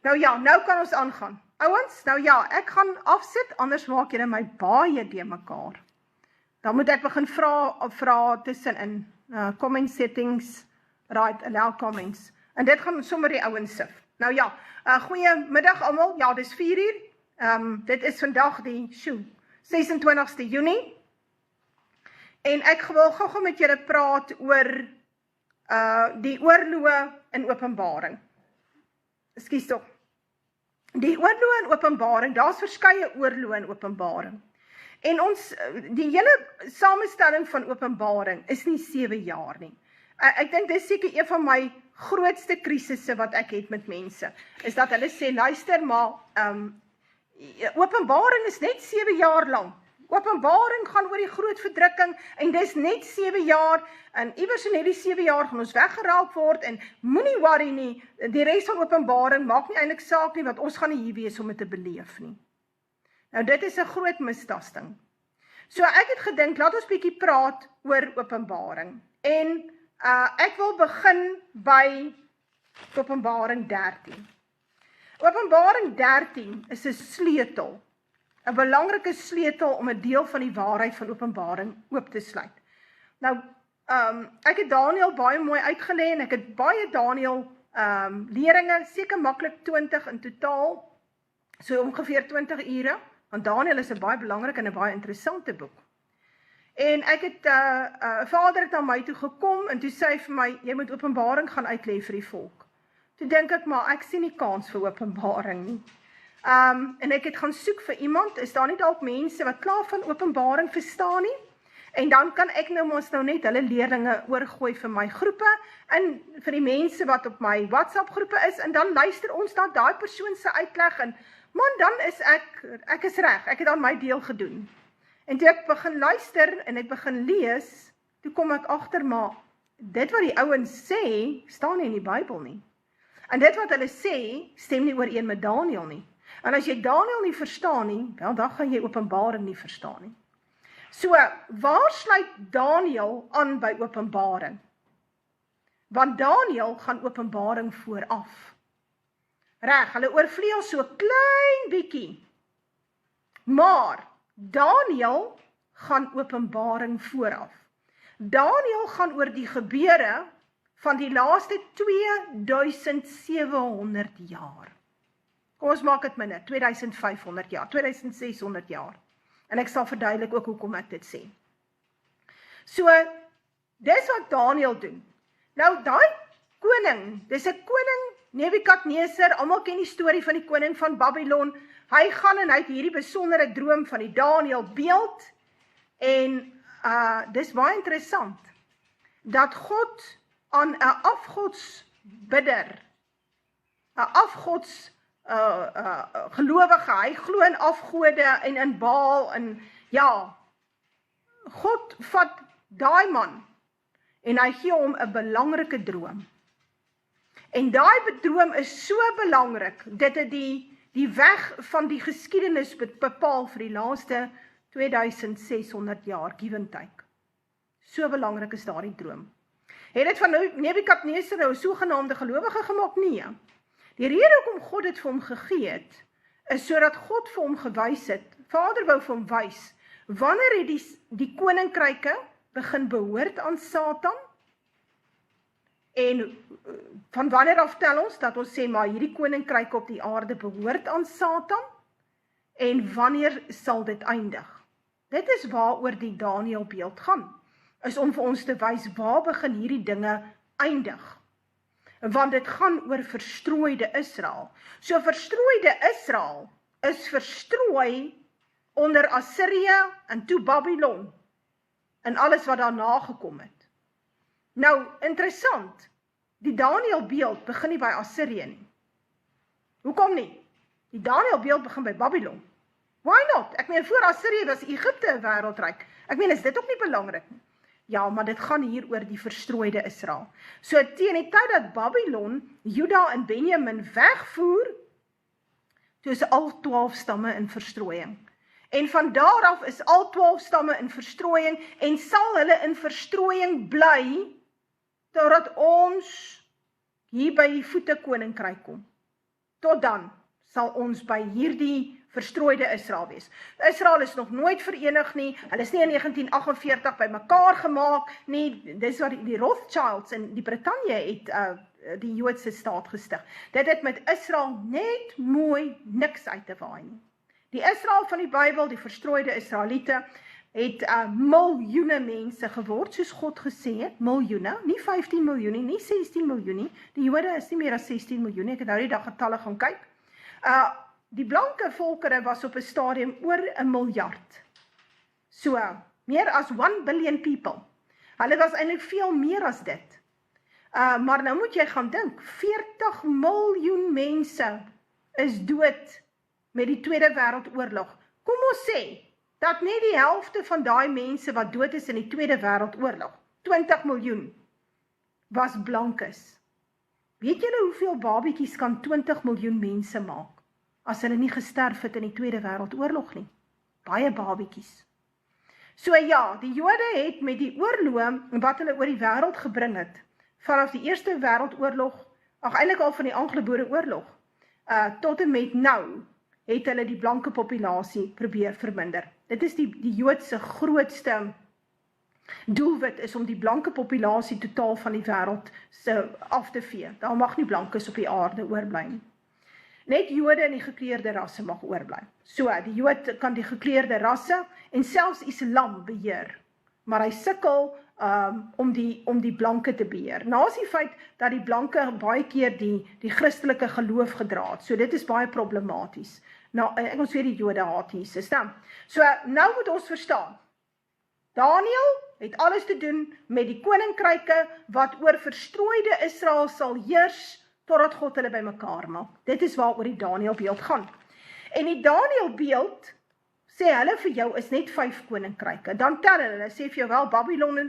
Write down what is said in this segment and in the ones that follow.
Nou ja, nou kan ons aangaan. Ouens, nou ja, ek gaan afsit, anders maak julle my baie de mekaar. Dan moet ek begin vra tussenin. Comment settings, right, allow comments. En dit gaan sommer die ouens sif. Nou ja, goeiemiddag almal. Ja, dis 4 uur. Dit is vandag die 26ste Junie. En ek wil gou met julle praat oor die oorloë in Openbaring. Ekskuus tog. Die oorloë in Openbaring, daar's verskeie oorloë in Openbaring. En die hele samestelling van Openbaring is nie 7 jaar nie. Ek dink dis seker een van my grootste krisisse wat ek het met mense, is dat hulle sê, luister maar, Openbaring is net 7 jaar lang. Openbaring gaan oor die groot verdrukking, en dis net 7 jaar, en iewers in die 7 jaar gaan ons weggeraak word, en moenie worry nie, die res van Openbaring maak nie eintlik saak nie, want ons gaan nie hier wees om dit te beleef nie. Nou dit is 'n groot mistasting. So ek het gedink, laat ons bietjie praat oor Openbaring, en ek wil begin by Openbaring 13. Openbaring 13 is 'n sleutel, 'n belangrike sleutel om 'n deel van die waarheid van Openbaring oop te sluit. Nou, ek het Daniël baie mooi uitgelê, en ek het baie Daniël leringe, seker maklik 20 in totaal, so ongeveer 20 ure, want Daniël is 'n baie belangrike en 'n baie interessante boek. En ek het, vader het na my toe gekom, en toe sê hy vir my, jy moet Openbaring gaan uitlê vir die volk. Toe dink ek, maar ek sien nie kans vir Openbaring nie. En ek het gaan soek vir iemand, is daar nie dalk mense wat klaar van Openbaring verstaan nie? En dan kan ek nou net hulle leerlinge oorgooi vir my groepe, en vir die mense wat op my WhatsApp groepe is, en dan luister ons na daai persoon se uitleg, en man, dan is ek is reg, ek het aan my deel gedoen. En toe ek begin luister, en ek begin lees, toe kom ek agter, maar dit wat die ouens sê, staan nie in die Bybel nie. En dit wat hulle sê, stem nie ooreen met Daniël nie. En as jy Daniël nie verstaan nie, wel, dan gaan jy Openbaring nie verstaan nie. So, waar sluit Daniël aan by Openbaring? Want Daniël gaan Openbaring vooraf. Reg, hulle oorvleuel so klein bietjie. Maar Daniël gaan Openbaring vooraf. Daniël gaan oor die gebeure van die laaste 2700 jaar. Kom ons maak dit minder, 2500 jaar, 2600 jaar. En ek sal verduidelik ook hoekom ek dit sê. So, dis wat Daniël doen. Nou, daai koning, dis 'n koning, Nebukadneser, almal ken die storie van die koning van Babylon. Hy gaan en hy het hierdie besondere droom van die Daniël beeld, en dis baie interessant, dat God aan 'n afgodsbidder, 'n afgods gelowige, hy glo in afgode en in Baal, en ja, God vat daai man, en hy gee hom 'n belangrike droom. En daai droom is so belangrik, dit het die weg van die geskiedenis bepaal vir die laaste 2600 jaar, give and take. So belangrik is daardie droom. Het dit van Nebukadneser nou 'n sogenaamde gelowige gemaak? Nee. Die rede hoekom God dit vir hom gegee het, is sodat God vir hom gewys het, Vader wou vir hom wys, wanneer het die koninkryke begin behoort aan Satan, en van wanneer af tel ons, dat ons sê, maar hierdie koninkryke op die aarde behoort aan Satan, en wanneer sal dit eindig? Dit is waaroor die Daniël beeld gaan, is om vir ons te wys, waar begin hierdie dinge eindig? Want dit gaan oor verstrooide Israel. So verstrooide Israel is verstrooi onder Assirië en toe Babylon, en alles wat daarna gekom het. Nou, interessant, die Daniël beeld begin nie by Assirië nie. Hoekom nie? Die Daniël beeld begin by Babylon. Why not? Ek meen, voor Assirië was Egipte 'n wêreldryk. Ek meen, is dit ook nie belangrik nie? Ja, maar dit gaan hier oor die verstrooide Israel. So teen die tyd dat Babylon, Juda en Benjamin wegvoer, toe is al 12 stamme in verstrooiing. En van daar af is al 12 stamme in verstrooiing, en sal hulle in verstrooiing bly, totdat ons hier by die voete koninkryk kom. tot dan sal ons by hierdie verstrooide Israel wees. Israel is nog nooit verenig nie, hulle is nie in 1948 by mekaar gemaak nie, dis wat die Rothschilds in die Britannia het die Joodse staat gestig. Dit het met Israel net mooi niks uit te waai nie. Die Israel van die Bybel, die verstrooide Israeliete, het miljoene mense geword, soos God gesê het, miljoene, nie 15 miljoen nie, nie 16 miljoen nie, die Jode is nie meer as 16 miljoen nie, ek het nou die dag getalle gaan kyk. Die blanke volkere was op 'n stadium oor 1 miljard. So, meer as 1 billion people. Hulle was eintlik veel meer as dit. Maar nou moet jy gaan dink, 40 miljoen mense is dood met die Tweede Wêreldoorlog. Kom ons sê, dat net die helfte van daai mense wat dood is in die Tweede Wêreldoorlog, 20 miljoen, was blankes. Weet julle hoeveel babietjies kan 20 miljoen mense maak, as hulle nie gesterf het in die Tweede Wêreldoorlog nie? Baie babietjies. So ja, die Jode het met die oorloë wat hulle oor die wêreld gebring het, vanaf die Eerste Wêreldoorlog, eintlik al van die Anglo-Boereoorlog, tot en met nou, het hulle die blanke populasie probeer verminder. Dit is die Joodse grootste doelwit is om die blanke populasie totaal van die wêreld af te vee. Daar mag nie blankes op die aarde oorbly nie. Net Jode en die gekleurde rasse mag oorbly. So, die Jood kan die gekleurde rasse en selfs Islam beheer, maar hy sukkel om die blanke te beheer. Naas die feit dat die blanke baie keer die Christelike geloof gedra het. So dit is baie problematies. Nou, ek ons weet die Jode haat Jesus. So nou moet ons verstaan. Daniël het alles te doen met die koninkryke wat oor verstrooide Israel sal heers totdat God hulle bymekaar maak. Dit is waaroor die Daniël beeld gaan. En die Daniël beeld sê hulle vir jou is net 5 koninkryke. Dan tel hulle sê vir jou wel Babylon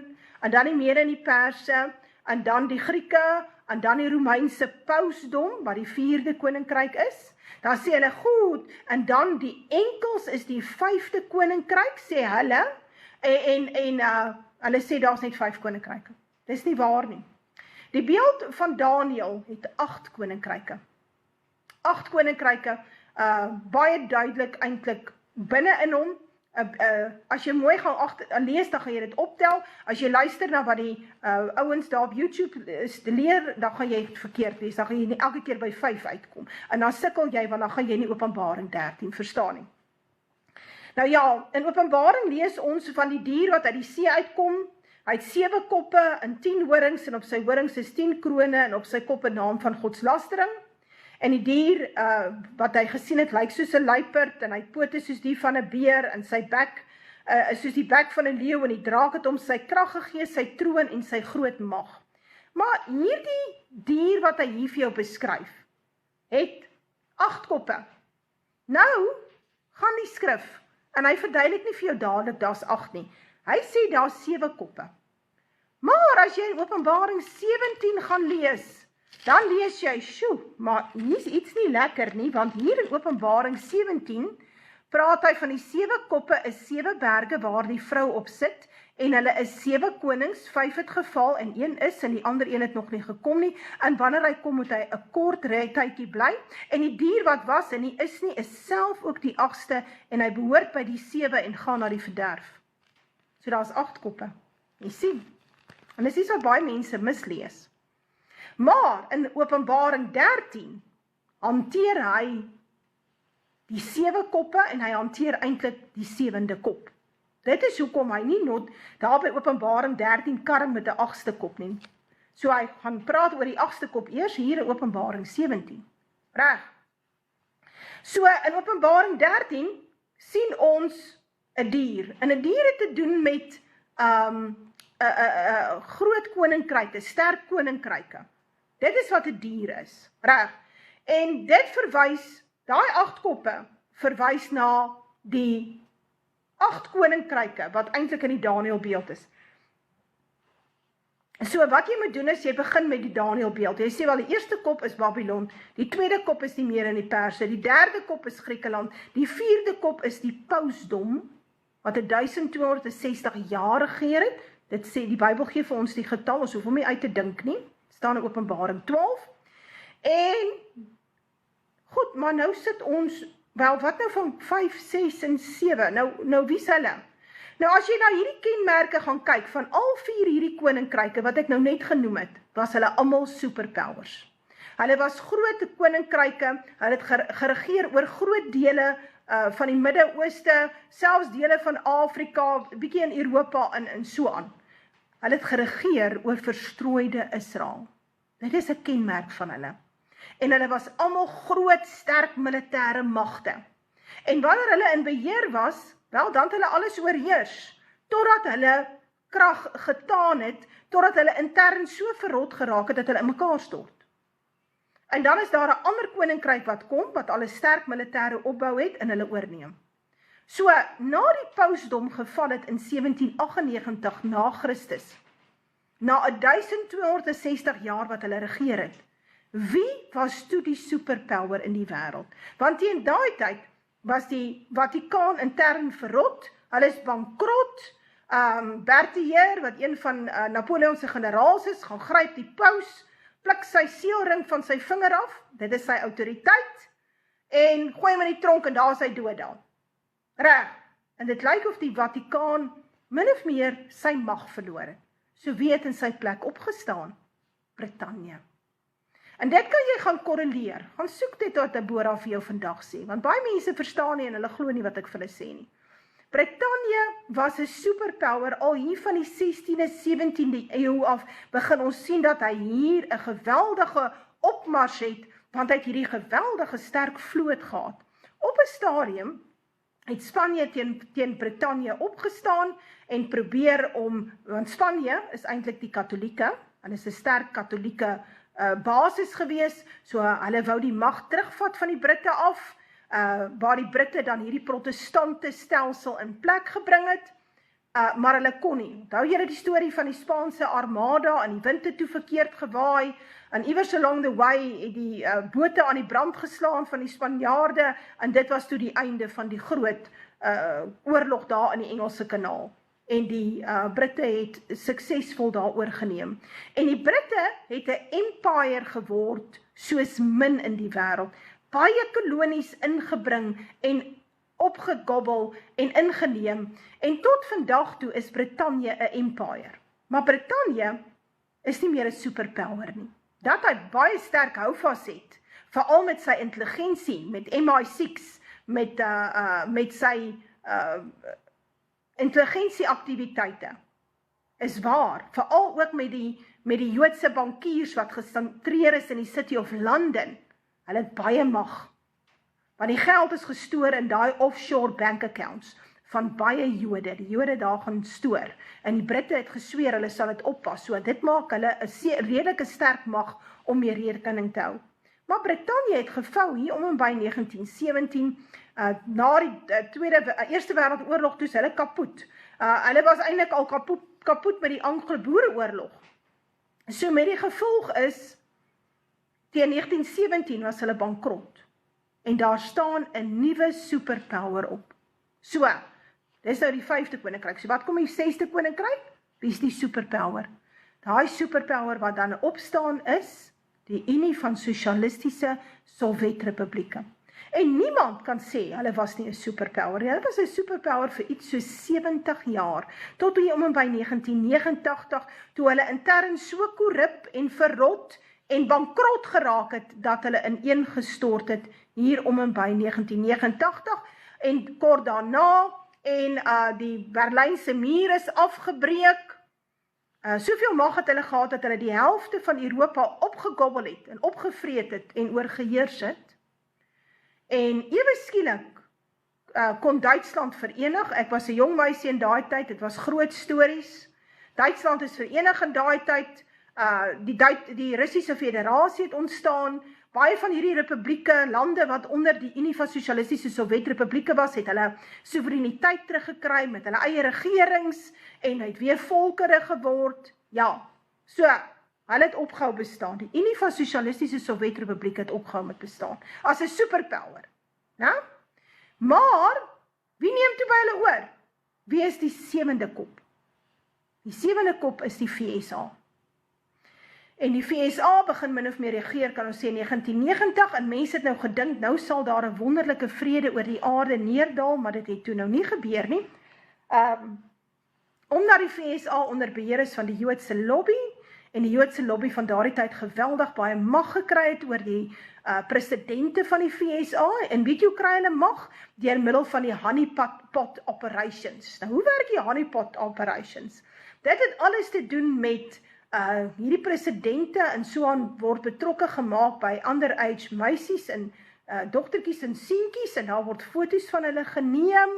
en dan die Mede en die Perse en dan die Grieke en dan die Romeinse pausdom wat die 4de koninkryk is. Dan sê hulle goed en dan die enkels is die 5de koninkryk sê hulle en hulle sê daar's net 5 koninkryke. Dis nie waar nie. Die beeld van Daniël het 8 koninkryke. 8 koninkryke, baie duidelik eintlik binne in hom. As jy mooi gaan lees, dan gaan jy dit optel. As jy luister na wat die ouens daar op YouTube leer, dan gaan jy het verkeerd lees. Dan gaan jy nie elke keer by 5 uitkom. En dan sukkel jy, want dan gaan jy nie Openbaring 13 verstaan nie. Nou ja, in Openbaring lees ons van die dier wat uit die see uitkom. Hy het 7 koppe en 10 horings, en op sy horings is 10 krone, en op sy kop 'n naam van godslastering. En die dier wat hy gesien het, lyk soos 'n luiperd, en hy het pote soos die van 'n beer, en sy bek is soos die bek van 'n leeu, en die draak het hom sy krag gegee, sy troon en sy groot mag. Maar hierdie dier wat hy hier vir jou beskryf, het 8 koppe. Nou gaan die skrif, en hy verduidelik nie vir jou dadelik, daar's 8 nie. Hy sê daar's 7 koppe. Maar as jy Openbaring 17 gaan lees, dan lees jy, maar hier is iets nie lekker nie, want hier in Openbaring 17 praat hy van die 7 koppe is 7 berge waar die vrou op sit, en hulle is 7 konings, 5 het geval, en 1 is, en die ander 1 het nog nie gekom nie, en wanneer hy kom, moet hy 'n kort tydjie bly, en die dier wat was, en die is nie, is self ook die 8ste, en hy behoort by die 7 en gaan na die verderf. So daar is 8 koppe, jy sien, en dis iets wat baie mense mislees. Maar in Openbaring 13 hanteer hy die 7 koppe en hy hanteer eintlik die 7de kop. Dit is hoekom hy nie daar by Openbaring 13 karm met 'n 8ste kop nie. So hy gaan praat oor die 8ste kop eers hier in Openbaring 17. Reg. So in Openbaring 13 sien ons 'n dier. En 'n dier het te doen met groot koninkryke, sterk koninkryke. Dit is wat 'n dier is, reg. En dit verwys, daai 8 koppe, verwys na die 8 koninkryke, wat eintlik in die Daniël beeld is. So wat jy moet doen is, jy begin met die Daniël beeld. Jy sê wel, die eerste kop is Babylon, die tweede kop is die Mede en die Perse, die derde kop is Griekeland, die vierde kop is die pausdom, wat 1260 jaar regeer het. Dit sê, die Bybel gee vir ons die getal, ons hoef hom nie uit te dink nie, staan in Openbaring 12, en Goed, maar nou sit ons, wel wat nou van 5, 6 en 7, nou wie's hulle? Nou as jy na hierdie kenmerke gaan kyk, van al 4 hierdie koninkryke wat ek nou net genoem het, was hulle almal superpowers. Hulle was groot koninkryke, hulle het geregeer oor groot dele van die Midde-Ooste, selfs dele van Afrika, bietjie in Europa en so aan. Hulle het geregeer oor verstrooide Israel. Dit is 'n kenmerk van hulle. En hulle was almal groot, sterk militêre magte. En wanneer hulle in beheer was, wel, dan het hulle alles oorheers, totdat hulle krag getaan het, totdat hulle intern so verrot geraak het, dat hulle in mekaar stort. En dan is daar 'n ander koninkryk wat kom, wat al 'n sterk militêre opbou het, en hulle oorneem. So, na die pausdom geval het in 1798 na Christus, na 1260 jaar wat hulle regeer het, wie was toe die superpower in die wêreld? Want teen daai tyd was die Vatikaan intern verrot, hulle is bankrot, Berthier, wat een van Napoleon se generaals is, gaan gryp die paus, pluk sy seelring van sy vinger af, dit is sy autoriteit, en gooi hom in die tronk, en daar is hy dood dan. Reg, en dit lyk of die Vatikaan min of meer sy mag verloor het. So wie het in sy plek opgestaan? Brittanje. En dit kan jy gaan korreleer, gaan soek dit wat Deborah vir jou vandag sê, want baie mense verstaan nie en hulle glo nie wat ek vir hulle sê nie. Brittanje was 'n superpower al hier van die 16de, 17de eeu af, begin ons sien dat hy hier 'n geweldige opmars het, want hy het hierdie geweldige sterk vloot gehad. Op 'n stadium het Spanje teen Brittanje opgestaan en probeer want Spanje is eintlik die Katolieke, en is 'n sterk Katolieke basis gewees, so hulle wou die mag terugvat van die Britte af, waar die Britte dan hierdie protestante stelsel in plek gebring het, maar hulle kon nie. Onthou julle die storie van die Spaanse armada, en die wind het toe verkeerd gewaai, en iewers along the way het die bote aan die brand geslaan van die Spanjaarde, en dit was toe die einde van die groot oorlog daar in die Engelse kanaal. En die Britte het suksesvol daaroor geneem. En die Britte het 'n empire geword, soos min in die wêreld. Baie kolonies ingebring en opgegobbel en ingeneem, en tot vandag toe is Brittanje 'n empire. Maar Brittanje is nie meer 'n superpower nie. Dat hy baie sterk houvas het, veral met sy intelligensie, met MI6, met sy intelligensieaktiwiteite, is waar, veral ook met die Joodse bankiers wat gesentreer is in die City of London. Hulle het baie mag, want die geld is gestoor in daai offshore bank accounts van baie Jode, die Jode daar gaan stoor, en die Britte het gesweer, hulle sal dit oppas, so dit maak hulle 'n redelike sterk mag om meer rekening te hou. Maar Brittanje het gevou hier om en by 1917, na die Eerste Wêreldoorlog, toe is hulle kapot. Hulle was eintlik al kapot met die Anglo-Boereoorlog. So met die gevolg is, teen 1917 was hulle bankrot, en daar staan 'n nuwe superpower op. So, dis nou die 5de koninkryk. So wat kom die 6de koninkryk? Wie is die superpower? Daai superpower wat dan opstaan is, die Unie van Sosialistiese Sowjetrepublieke. En niemand kan sê, hulle was nie 'n superpower. Hulle was 'n superpower vir iets so 70 jaar, tot hier om en by 1989, toe hulle intern so korrup en verrot en bankrot geraak het, dat hulle ineengestort het, hier om en by 1989, en kort daarna, en die Berlynse muur is afgebreek. Soveel mag het hulle gehad, dat hulle die helfte van Europa opgegobbel het, en opgevreet het, en oorgeheers het. En ewe skielik kon Duitsland verenig. Ek was 'n jong meisie in daai tyd, dit was groot stories. Duitsland is verenig in daai tyd, die Russiese Federasie het ontstaan, baie van hierdie republieke, lande wat onder die Unie van Sosialistiese Sowjetrepublieke was, het hulle soevereiniteit teruggekry met hulle eie regerings, en het weer volkere geword. Ja, so, hulle het opgehou bestaan. Die Unie van Sosialistiese Sowjetrepublieke het opgehou met bestaan, as 'n superpower. Nou? Maar, wie neem toe by hulle oor? Wie is die 7de kop? Die 7de kop is die VSA. En die VSA begin min of meer regeer, kan ons sê 1990, en mense het nou gedink, nou sal daar 'n wonderlike vrede oor die aarde neerdal, maar dit het toe nou nie gebeur nie. Omdat die VSA onder beheer is van die Joodse lobby, en die Joodse lobby van daardie tyd geweldig baie mag gekry het oor die presidente van die VSA, en weet jy hoe kry hulle mag? Deur middel van die honeypot operations. Nou, hoe werk die honeypot operations? Dit het alles te doen met hierdie presidente en so aan word betrokke gemaak by underage meisies en dogtertjies en seentjies, en daar word foto's van hulle geneem,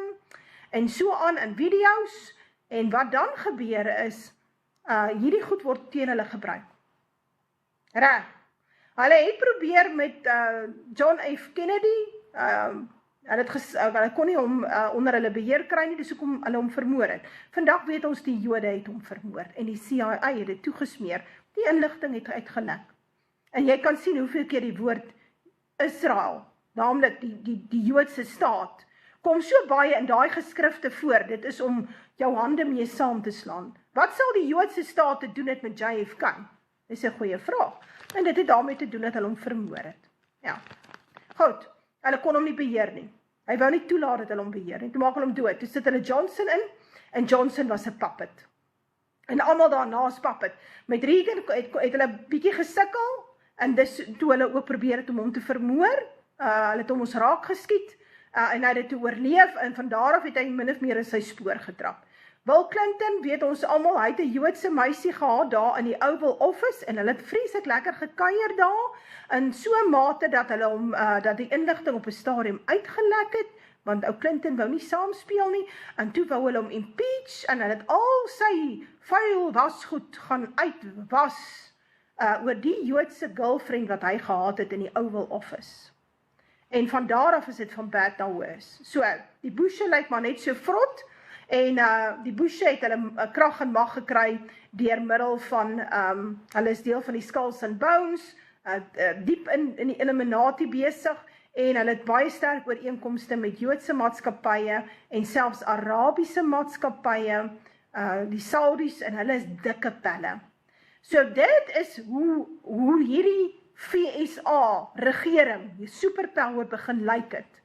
en so aan in video's, en wat dan gebeur is, hierdie goed word teen hulle gebruik. Reg. Hulle het probeer met John F. Kennedy, hulle kon nie hom onder hulle beheer kry nie, dis hoekom hulle hom vermoor het. Vandag weet ons die Jode het hom vermoor, en die CIA het dit toegesmeer, die inligting het uitgelek. En jy kan sien hoeveel keer die woord Israel, naamlik die Joodse staat, kom so baie in daai geskrifte voor, dit is om jou hande mee saam te slaan. Wat sal die Joodse staat te doen het met JFK? Dis 'n goeie vraag. En dit het daarmee te doen dat hulle hom vermoor het. Ja. Goed, hulle kon hom nie beheer nie. Hy wou nie toelaat dat hulle hom beheer nie. Toe maak hulle hom dood. Toe sit hulle Johnson in, en Johnson was 'n puppet. En almal daarna is puppet. Met Reagan het hulle bietjie gesukkel, en dis toe hulle ook probeer het om hom te vermoor. Hulle het hom ons raak geskiet, en hy het dit toe oorleef, en van daar af het hy min of meer in sy spoor getrap. Bill Clinton, weet ons almal, hy het 'n Joodse meisie gehad daar in die Oval Office, en hulle het vreeslik lekker gekuier daar, in so 'n mate dat hulle hom, dat die inligting op 'n stadium uitgelek het, want ou Clinton wou nie saamspeel nie, en toe wou hulle hom impeach, en hulle het al sy vuil wasgoed gaan uitwas, oor die Joodse girlfriend wat hy gehad het in die Oval Office. En van daar af is dit van bad na worse. So, die Bushe lyk maar net so vrot, en die Bushe het hulle krag en mag gekry deur middel van, hulle is deel van die Skulls and Bones, diep in die Illuminati besig, en hulle het baie sterk ooreenkomste met Joodse maatskappye, en selfs Arabiese maatskappye, die Saudis, en hulle is dikke pelle. So dit is hoe hierdie VSA regering, die superpower begin lyk het.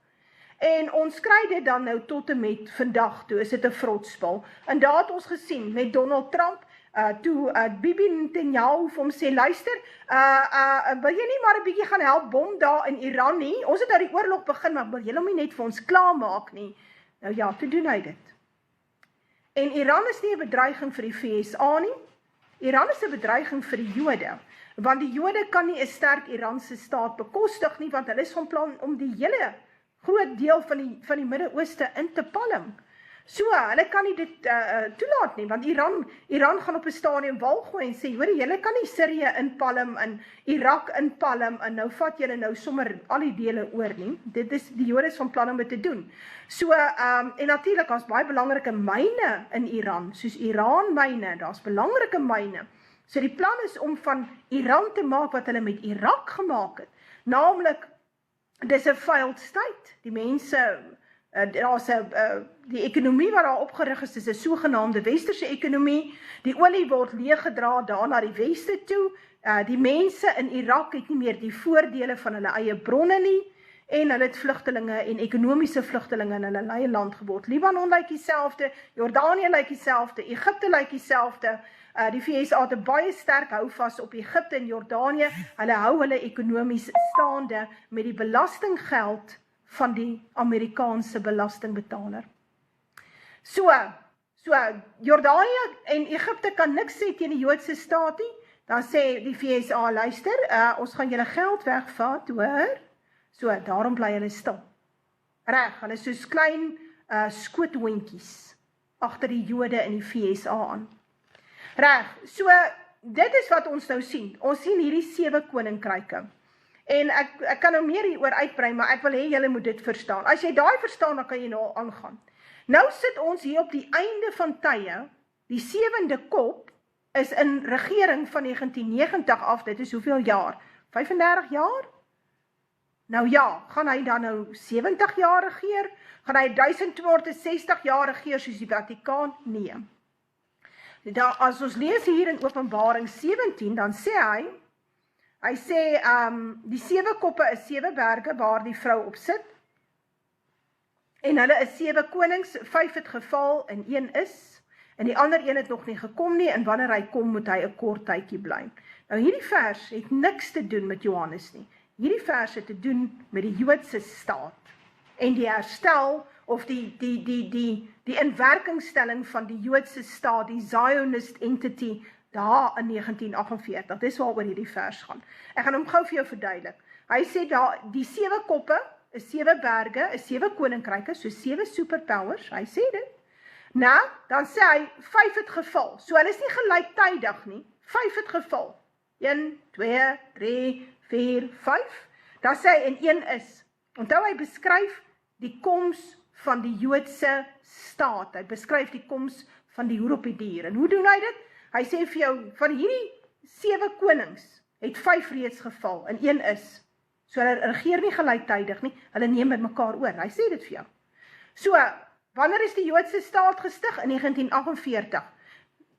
En ons kry dit dan nou tot en met vandag toe, is dit 'n vrotspel. En daar het ons gesien met Donald Trump, toe Bibi Netanyahu vir hom sê, luister, wil jy nie maar 'n bietjie gaan help bom daar in Iran nie? Ons het nou die oorlog begin, maar wil jy hom nie net vir ons klaarmaak nie? Nou ja, toe doen hy dit. En Iran is nie 'n bedreiging vir die VSA nie. Iran is 'n bedreiging vir die Jode. Want die Jode kan nie 'n sterk Iranse staat bekostig nie, want hulle is van plan om die hele groot deel van die Midde-Ooste in te palm. So, hulle kan nie dit toelaat nie, want Iran gaan op 'n stadium wal gooi en sê, hoor, julle kan nie Sirië inpalm en Irak inpalm, en nou vat julle nou sommer al die dele oor nie. Dit is die Jode is van plan om dit te doen. So, en natuurlik, daar's baie belangrike myne in Iran, soos Iran myne, daar's belangrike myne. So die plan is om van Iran te maak wat hulle met Irak gemaak het. Naamlik, dis 'n failed state. Die mense, die ekonomie wat daar opgerig is 'n sogenaamde westerse ekonomie. Die olie word leeggedra daar na die weste toe. Die mense in Irak het nie meer die voordele van hulle eie bronne nie, en hulle het vlugtelinge en ekonomiese vlugtelinge in hulle eie land geword. Libanon lyk dieselfde, Jordanië lyk dieselfde, Egipte lyk dieselfde. Die VSA het 'n baie sterk houvas op Egipte en Jordanië. Hulle hou hulle ekonomies staande met die belastinggeld van die Amerikaanse belastingbetaler. So Jordanië en Egipte kan niks sê teen die Joodse staat nie. Dan sê die VSA, luister, ons gaan julle geld wegvat, hoor. So, daarom bly hulle stil. Reg, hulle is soos klein skoothoentjies agter die Jode in die VSA aan. Reg, so dit is wat ons nou sien. Ons sien hierdie 7 koninkryke. En ek kan nou meer hieroor uitbrei, maar ek wil hê julle moet dit verstaan. As jy daai verstaan, dan kan jy nou aangaan. Nou sit ons hier op die einde van tye, die 7de kop is in regering van 1990 af, dit is hoeveel jaar? 35 jaar? Nou ja, gaan hy dan nou 70 jaar regeer? Gaan hy 1260 jaar regeer soos die Vatikaan? Nee. As ons lees hier in Openbaring 17, dan sê hy sê, die 7 koppe is 7 berge waar die vrou op sit, en hulle is 7 konings, 5 het geval en 1 is, en die ander een het nog nie gekom nie, en wanneer hy kom, moet hy 'n kort tydjie bly. Nou hierdie vers het niks te doen met Johannes nie. Hierdie vers het te doen met die Joodse staat, en die herstel, of die inwerkingstelling van die Joodse staat, die Zionist entity, daar in 1948, dis waaroor hierdie vers gaan. Ek gaan hom gou vir jou verduidelik. Hy sê daar, die 7 koppe, is 7 berge, is 7 koninkryke, so 7 superpowers, hy sê dit. Nou, dan sê hy, 5 het geval, so hulle is nie gelyktydig nie, 5 het geval, 1, 2, 3, 4, 5, dan sê hy, en 1 is. Onthou hy beskryf die koms van die Joodse staat, hy beskryf die koms van die hoer op die dier, en hoe doen hy dit? Hy sê vir jou, van hierdie 7 konings, het 5 reeds geval, en 1 is. So hulle regeer nie gelyktydig nie, hulle neem met mekaar oor, hy sê dit vir jou. So, wanneer is die Joodse staat gestig? In 1948,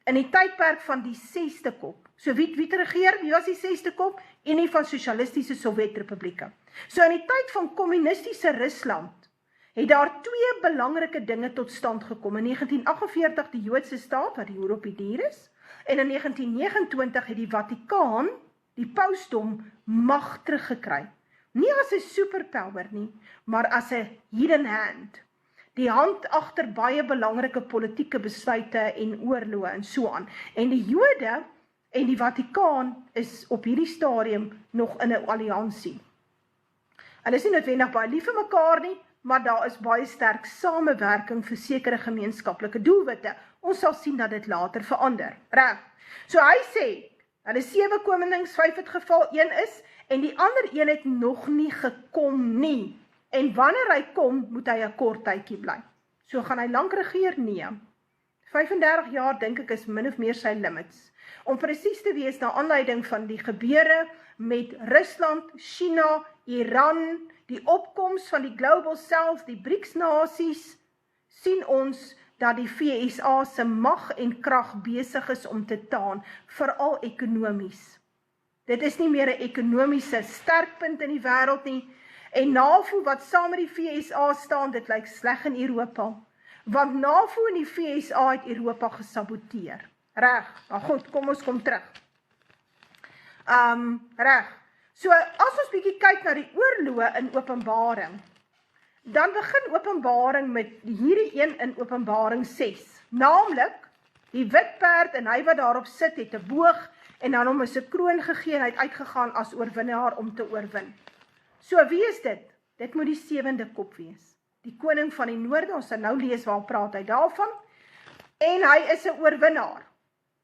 in die tydperk van die 6de kop. So wie het regeer? Wie was die 6de kop? Unie van Sosialistiese Sowjetrepublieke. So in die tyd van kommunistiese Rusland, het daar 2 belangrike dinge tot stand gekom. In 1948 die Joodse staat, wat die hoer op die dier is, en in 1929 het die Vatikaan, die pausdom, mag teruggekry. Nie as 'n superpower nie, maar as 'n hidden hand. Die hand agter baie belangrike politieke besluite en oorloë en so aan. En die Jode en die Vatikaan is op hierdie stadium nog in 'n alliansie. Hulle is nie noodwendig baie lief vir mekaar nie, maar daar is baie sterk samewerking vir sekere gemeenskaplike doelwitte. Ons sal sien dat dit later verander. Reg. So hy sê, hulle 7 konings, 5 het geval, 1 is, en die ander een het nog nie gekom nie. En wanneer hy kom, moet hy 'n kort tydjie bly. So gaan hy lank regeer? Nee. 35 jaar dink ek is min of meer sy limits. Om presies te wees, na aanleiding van die gebeure met Rusland, China, Iran, die opkoms van die Global South, die BRICS-nasies, sien ons dat die VSA se mag en krag besig is om te taan, veral ekonomies. Dit is nie meer 'n ekonomiese sterkpunt in die wêreld nie, en NAVO wat saam met die VSA staan, dit lyk sleg in Europa, want NAVO en die VSA het Europa gesaboteer. Reg, maar goed, kom ons kom terug. Reg, so as ons bietjie kyk na die oorloë in Openbaring, dan begin Openbaring met hierdie een in Openbaring 6, naamlik die wit perd en hy wat daarop sit het 'n boog en dan hom 'n kroon gegee en hy het uitgegaan as oorwinnaar om te oorwin. So wie is dit? Dit moet die 7de kop wees. Die koning van die noorde, ons sal nou lees waar praat hy daarvan, en hy is 'n oorwinnaar.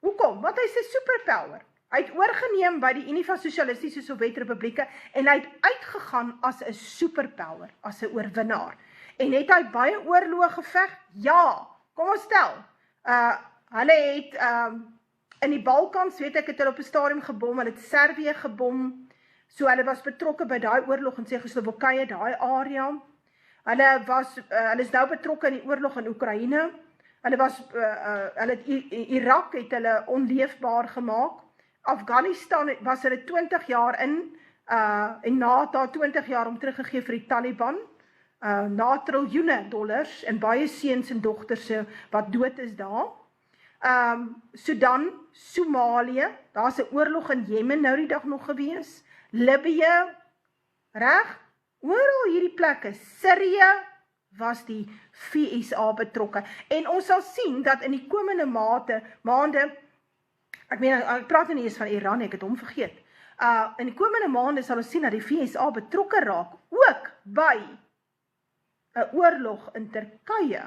Hoekom? Want hy is 'n superpower. Hy het oorgeneem by die Unie van Sosialistiese Sowjetrepublieke en hy het uitgegaan as 'n superpower, as 'n oorwinnaar. En het hy baie oorloë geveg? Ja. Kom ons stel. Hulle het in die Balkans, weet ek, het hulle op 'n stadium gebom, hulle het Servië gebom. So hulle was betrokke by daai oorlog in Tsjechoslowakye, daai area. Hulle is nou betrokke in die oorlog in Oekraïne. Irak het hulle onleefbaar gemaak. Afghanistan was hulle 20 jaar in, en na daar 20 jaar om teruggegee vir die Taliban, na triljoene dollars, en baie seuns en dogters wat dood is daar. Sudan, Somalië, daar's 'n oorlog in Jemen nou die dag nog gewees, Libië, reg, oral hierdie plekke, Sirië, was die VSA betrokke, en ons sal sien dat in die komende maande, ek praat nie eens van Iran, ek het hom vergeet, in die komende maande sal ons sien dat die VSA betrokke raak, ook by 'n oorlog in Turkye.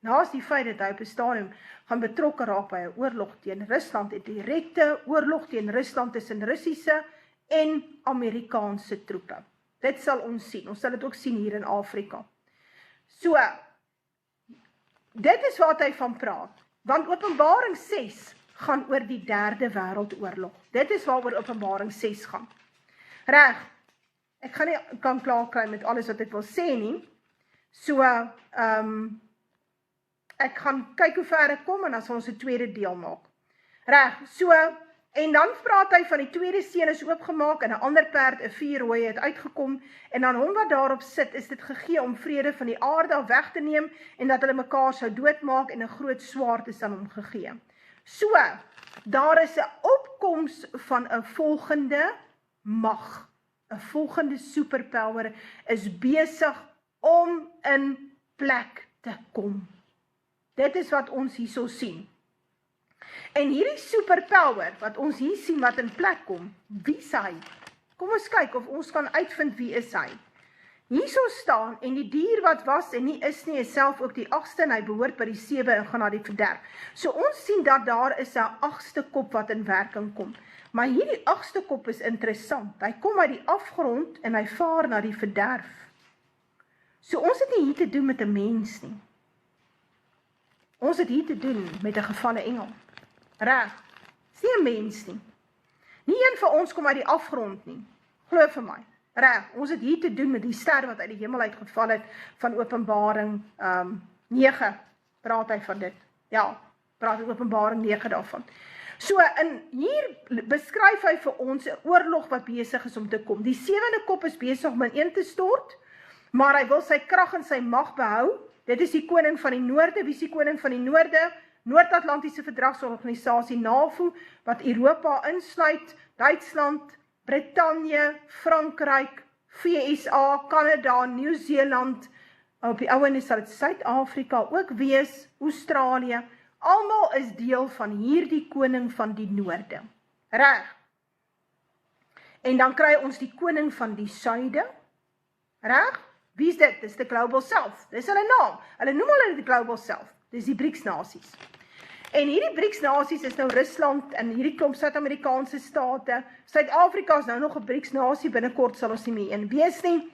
Naas die feit dat hy op 'n stadium gaan betrokke raak by 'n oorlog teen Rusland, 'n direkte oorlog teen Rusland tussen Russiese en Amerikaanse troepe. Dit sal ons sien, ons sal dit ook sien hier in Afrika. So, dit is wat hy van praat, want Openbaring 6 gaan oor die 3de wêreldoorlog. Dit is waaroor Openbaring 6 gaan. Reg, ek gaan nie kan klaar kry met alles wat ek wil sê nie, so, ek gaan kyk hoe ver ek kom, en dan sal ons 'n tweede deel maak. Reg, so, en dan praat hy van die tweede seun is oopgemaak, en 'n ander perd, 'n vuurrooi, het uitgekom, en aan hom wat daarop sit, is dit gegee om vrede van die aarde af weg te neem, en dat hulle mekaar sou doodmaak, en 'n groot swaard is aan hom gegee. So, daar is 'n opkoms van 'n volgende mag, 'n volgende superpower is besig om in plek te kom. Dit is wat ons hierso sien. En hierdie superpower, wat ons hier sien wat in plek kom, wie is hy? Kom ons kyk of ons kan uitvind wie is hy. Hierso staan, en die dier wat was en nie is nie, is self ook die 8ste, en hy behoort by die 7 en gaan na die verderf. So ons sien dat daar is 'n 8ste kop wat in werking kom. Maar hierdie 8ste kop is interessant. Hy kom uit die afgrond en hy vaar na die verderf. So ons het nie hier te doen met 'n mens nie. Ons het hier te doen met 'n gevalle engel. Reg, is nie 'n mens nie. Nie een van ons kom uit die afgrond nie. Glo vir my. Reg, ons het hier te doen met die ster wat uit die hemel uitgeval het van Openbaring 9. Praat hy van dit. Ja, praat hy Openbaring 9 daarvan. So, en hier beskryf hy vir ons 'n oorlog wat besig is om te kom. Die 7de kop is besig om ineen te stort, maar hy wil sy krag en sy mag behou. Dit is die koning van die noorde. Wie is die koning van die noorde? Noord-Atlantiese Verdragsorganisasie NAVO, wat Europa insluit, Duitsland, Brittanje, Frankryk, VSA, Kanada, Nieu-Seeland, op die ouene sal dit Suid-Afrika ook wees, Australië, almal is deel van hierdie koning van die noorde. Reg. En dan kry ons die koning van die suide. Reg? Wie is dit? Dis die Global South. Dis hulle naam. Hulle noem hulle die Global South. Dis die BRICS-nasies. En hierdie BRICS-nasies is nou Rusland en hierdie klomp Suid-Amerikaanse state. Suid-Afrika is nou nog 'n BRICS-nasie, binnekort sal ons nie meer een wees nie.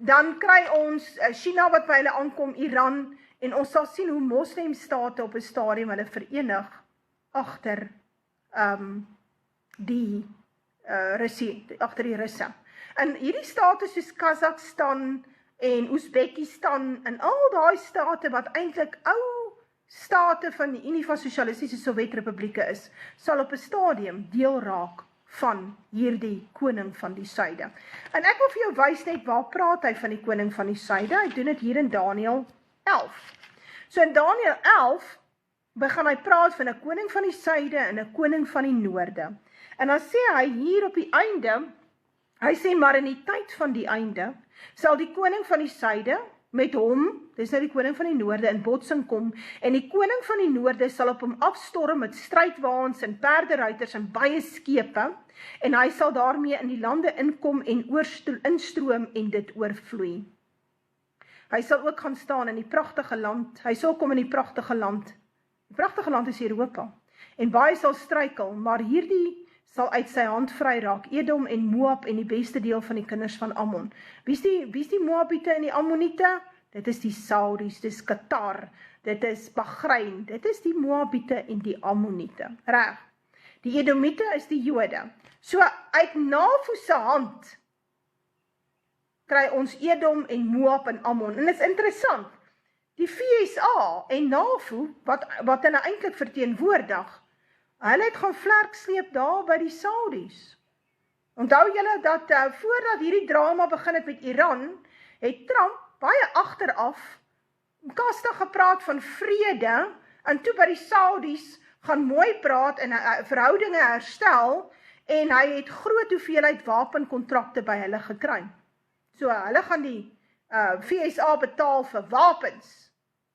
Dan kry ons China wat by hulle aankom, Iran, en ons sal sien hoe moslemstate op 'n stadium hulle verenig agter die Russe. En hierdie state soos Kazakhstan en Oezbekistan en al daai state wat eintlik ou state van die Unie van Sosialistiese Sowjetrepublieke is, sal op 'n stadium deel raak van hierdie koning van die suide. En ek wil vir jou wys net waar praat hy van die koning van die suide. Hy doen dit hier in Daniël 11. So in Daniël 11 begin hy praat van 'n koning van die suide en 'n koning van die noorde. En dan sê hy hier op die einde, hy sê maar in die tyd van die einde, sal die koning van die suide met hom, dis nou die koning van die noorde, in botsing kom, en die koning van die noorde sal op hom afstorm met strydwaans en perderuiters en baie skepe, en hy sal daarmee in die lande inkom en instroom en dit oorvloei. Hy sal ook gaan staan in die pragtige land, hy sal kom in die pragtige land is Europa, en baie sal struikel, maar hierdie sal uit sy hand vry raak, Edom en Moab en die beste deel van die kinders van Ammon. Wie is die Moabite en die Ammoniete? Dit is die Saudis, dit is Qatar, dit is Bahrein, dit is die Moabite en die Ammoniete. Reg. Die Edomite is die Jode. So uit NAVO se hand kry ons Edom en Moab en Ammon. En dit is interessant, die VSA en NAVO, wat hulle eintlik verteenwoordig, hulle het gaan vlerk sleep daar by die Saudis. Onthou julle dat voordat hierdie drama begin het met Iran, het Trump baie agteraf kastig gepraat van vrede, en toe by die Saudis gaan mooi praat en verhoudinge herstel, en hy het groot hoeveelheid wapenkontrakte by hulle gekry. So hulle gaan die VSA betaal vir wapens,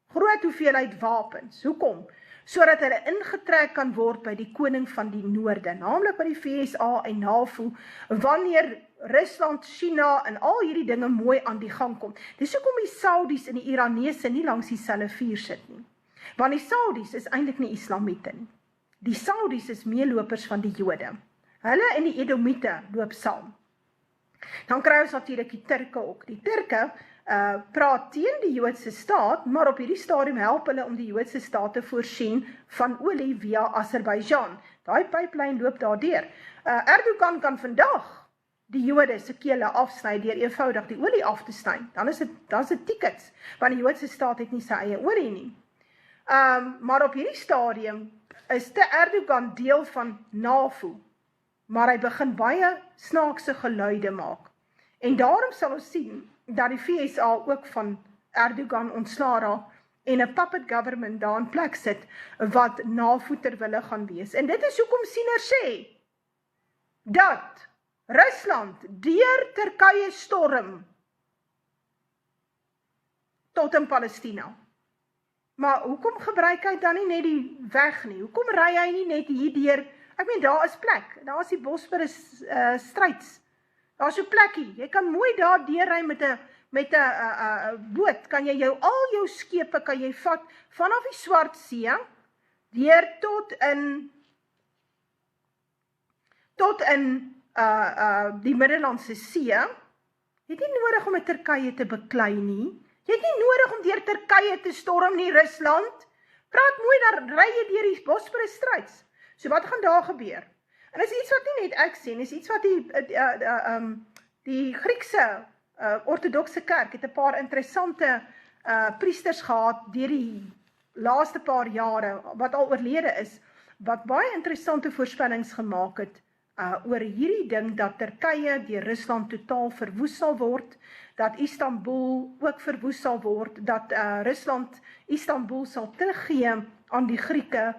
groot hoeveelheid wapens. Hoekom? Sodat hulle ingetrek kan word by die koning van die noorde, naamlik by die VSA en NAVO, wanneer Rusland, China en al hierdie dinge mooi aan die gang kom. Dis hoekom die Saudis en die Iranese nie langs dieselfde vuur sit nie. Want die Saudis is eintlik nie Islamiete nie. Die Saudis is meelopers van die Jode. Hulle en die Edomite loop saam. Dan kry ons natuurlik die Turke ook. Die Turke praat teen die Joodse staat, maar op hierdie stadium help hulle om die Joodse staat te voorsien van olie via Azerbaijan. Daai pyplyn loop daardeur. Erdogan kan vandag die Jode se kele afsny deur eenvoudig die olie af te sny. Dan is dit tickets, want die Joodse staat het nie sy eie olie nie. Maar op hierdie stadium is Erdogan deel van NAVO, maar hy begin baie snaakse geluide maak. En daarom sal ons sien dat die VSA ook van Erdogan ontsla raak en 'n puppet government daar in plek sit wat NAVO ter wille gaan wees. En dit is hoekom Siener sê dat Rusland deur Turkye storm tot in Palestina. Maar hoekom gebruik hy dan nie net die weg nie? Hoekom ry hy nie net hierdeur? Ek meen, daar is plek. Daar is die Bosporus stryds. Daar is so plekkie. Jy kan mooi daar deurry met 'n boot. Kan jy al jou skepe kan jy vat vanaf die Swart See deur tot in die Middellandse See. Jy het nie nodig om met Turkye te beklei nie. Jy het nie nodig om deur Turkye te storm nie, Rusland. Praat mooi, dan ry jy deur die Bosporus stryds. So wat gaan daar gebeur? En dis iets wat nie net ek sê, dis iets wat die Griekse ortodokse kerk het 'n paar interessante priesters gehad deur die laaste paar jare wat al oorlede is, wat baie interessante voorspellings gemaak het oor hierdie ding dat Turkye deur Rusland totaal verwoes sal word, dat Istanbul ook verwoes sal word, dat Rusland Istanbul sal teruggee aan die Grieke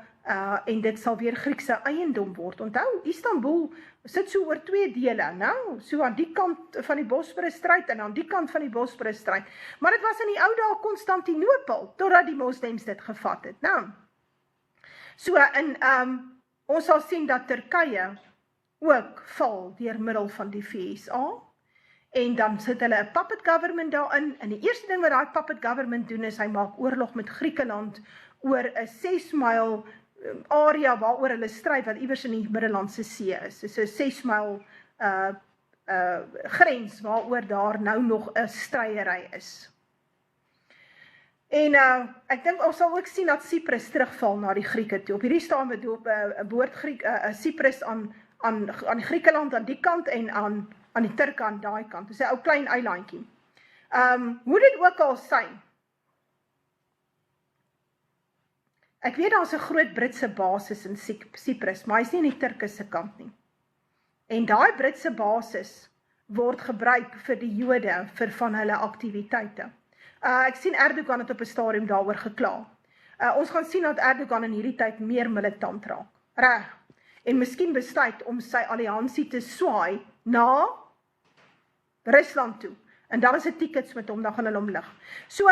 en dit sal weer Griekse eiendom word. Onthou, Istanbul sit so oor 2 dele, nou, so aan die kant van die Bosporus stryd en aan die kant van die Bosporus stryd. Maar dit was in die ou dae Konstantinopel, totdat die moslems dit gevat het. Nou, so ons sal sien dat Turkye ook val deur middel van die VSA, en dan sit hulle 'n puppet government daarin, en die eerste ding wat daai puppet government doen is, hy maak oorlog met Griekeland oor 'n 6 myl area waaroor hulle stry, wat iewers in die Middellandse See is. Dis 'n 6 myl grens waaroor daar nou nog 'n stryery is. En ek dink ons sal ook sien dat Cyprus terugval na die Grieke toe. Op hierdie stadium behoort Cyprus aan Griekeland aan die kant en aan die Turke aan daai kant. Dis 'n ou klein eilandjie. Hoe dit ook al sy, ek weet daar is 'n groot Britse basis in Cyprus, maar hy is nie in die Turke se kant nie. En daai Britse basis word gebruik vir die Jode vir van hulle aktiwiteite. Ek sien Erdogan het op 'n stadium daaroor gekla. Ons gaan sien dat Erdogan in hierdie tyd meer militant raak. Reg. En miskien besluit om sy alliansie te swaai na Rusland toe. En dan is 'n tickets met hom, dan gaan hulle hom lig. So,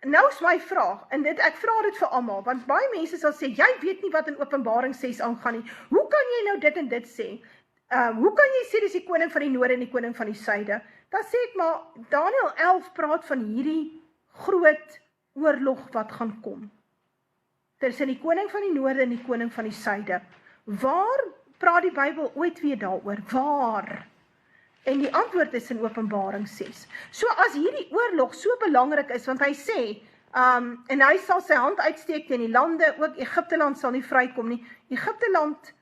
nou is my vraag, en ek vra dit vir almal, want baie mense sal sê, jy weet nie wat in Openbaring 6 aangaan nie. Hoe kan jy nou dit en dit sê? Hoe kan jy sê dis die koning van die noorde en die koning van die suide? Dan sê ek maar, Daniël 11 praat van hierdie groot oorlog wat gaan kom. Tussen die koning van die noorde en die koning van die suide. Waar praat die Bybel ooit weer daaroor? Waar? En die antwoord is in Openbaring 6. So as hierdie oorlog so belangrik is, want hy sê, en hy sal sy hand uitsteek teen die lande, ook Egipteland sal nie vrykom nie. Egipteland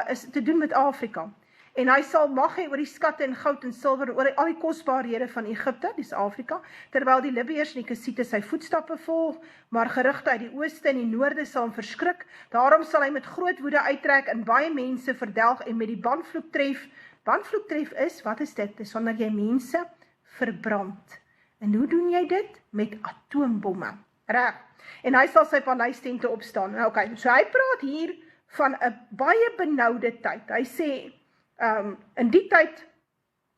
is te doen met Afrika. En hy sal mag hê oor die skatte en goud en silwer, oor al die kosbarehede van Egipte, dis Afrika, terwyl die Libiërs en die Kusiete sy voetstappe volg, maar gerugte uit die ooste en die noorde sal hom verskrik. Daarom sal hy met groot woede uittrek en baie mense verdelg en met die banvloek tref. Banvloek tref is, wat is dit? Dis wanneer jy mense verbrand. En hoe doen jy dit? Met atoombomme. Reg. En hy sal sy paleistente opstaan. Nou, okay, so hy praat hier van 'n baie benoude tyd. Hy sê, in die tyd,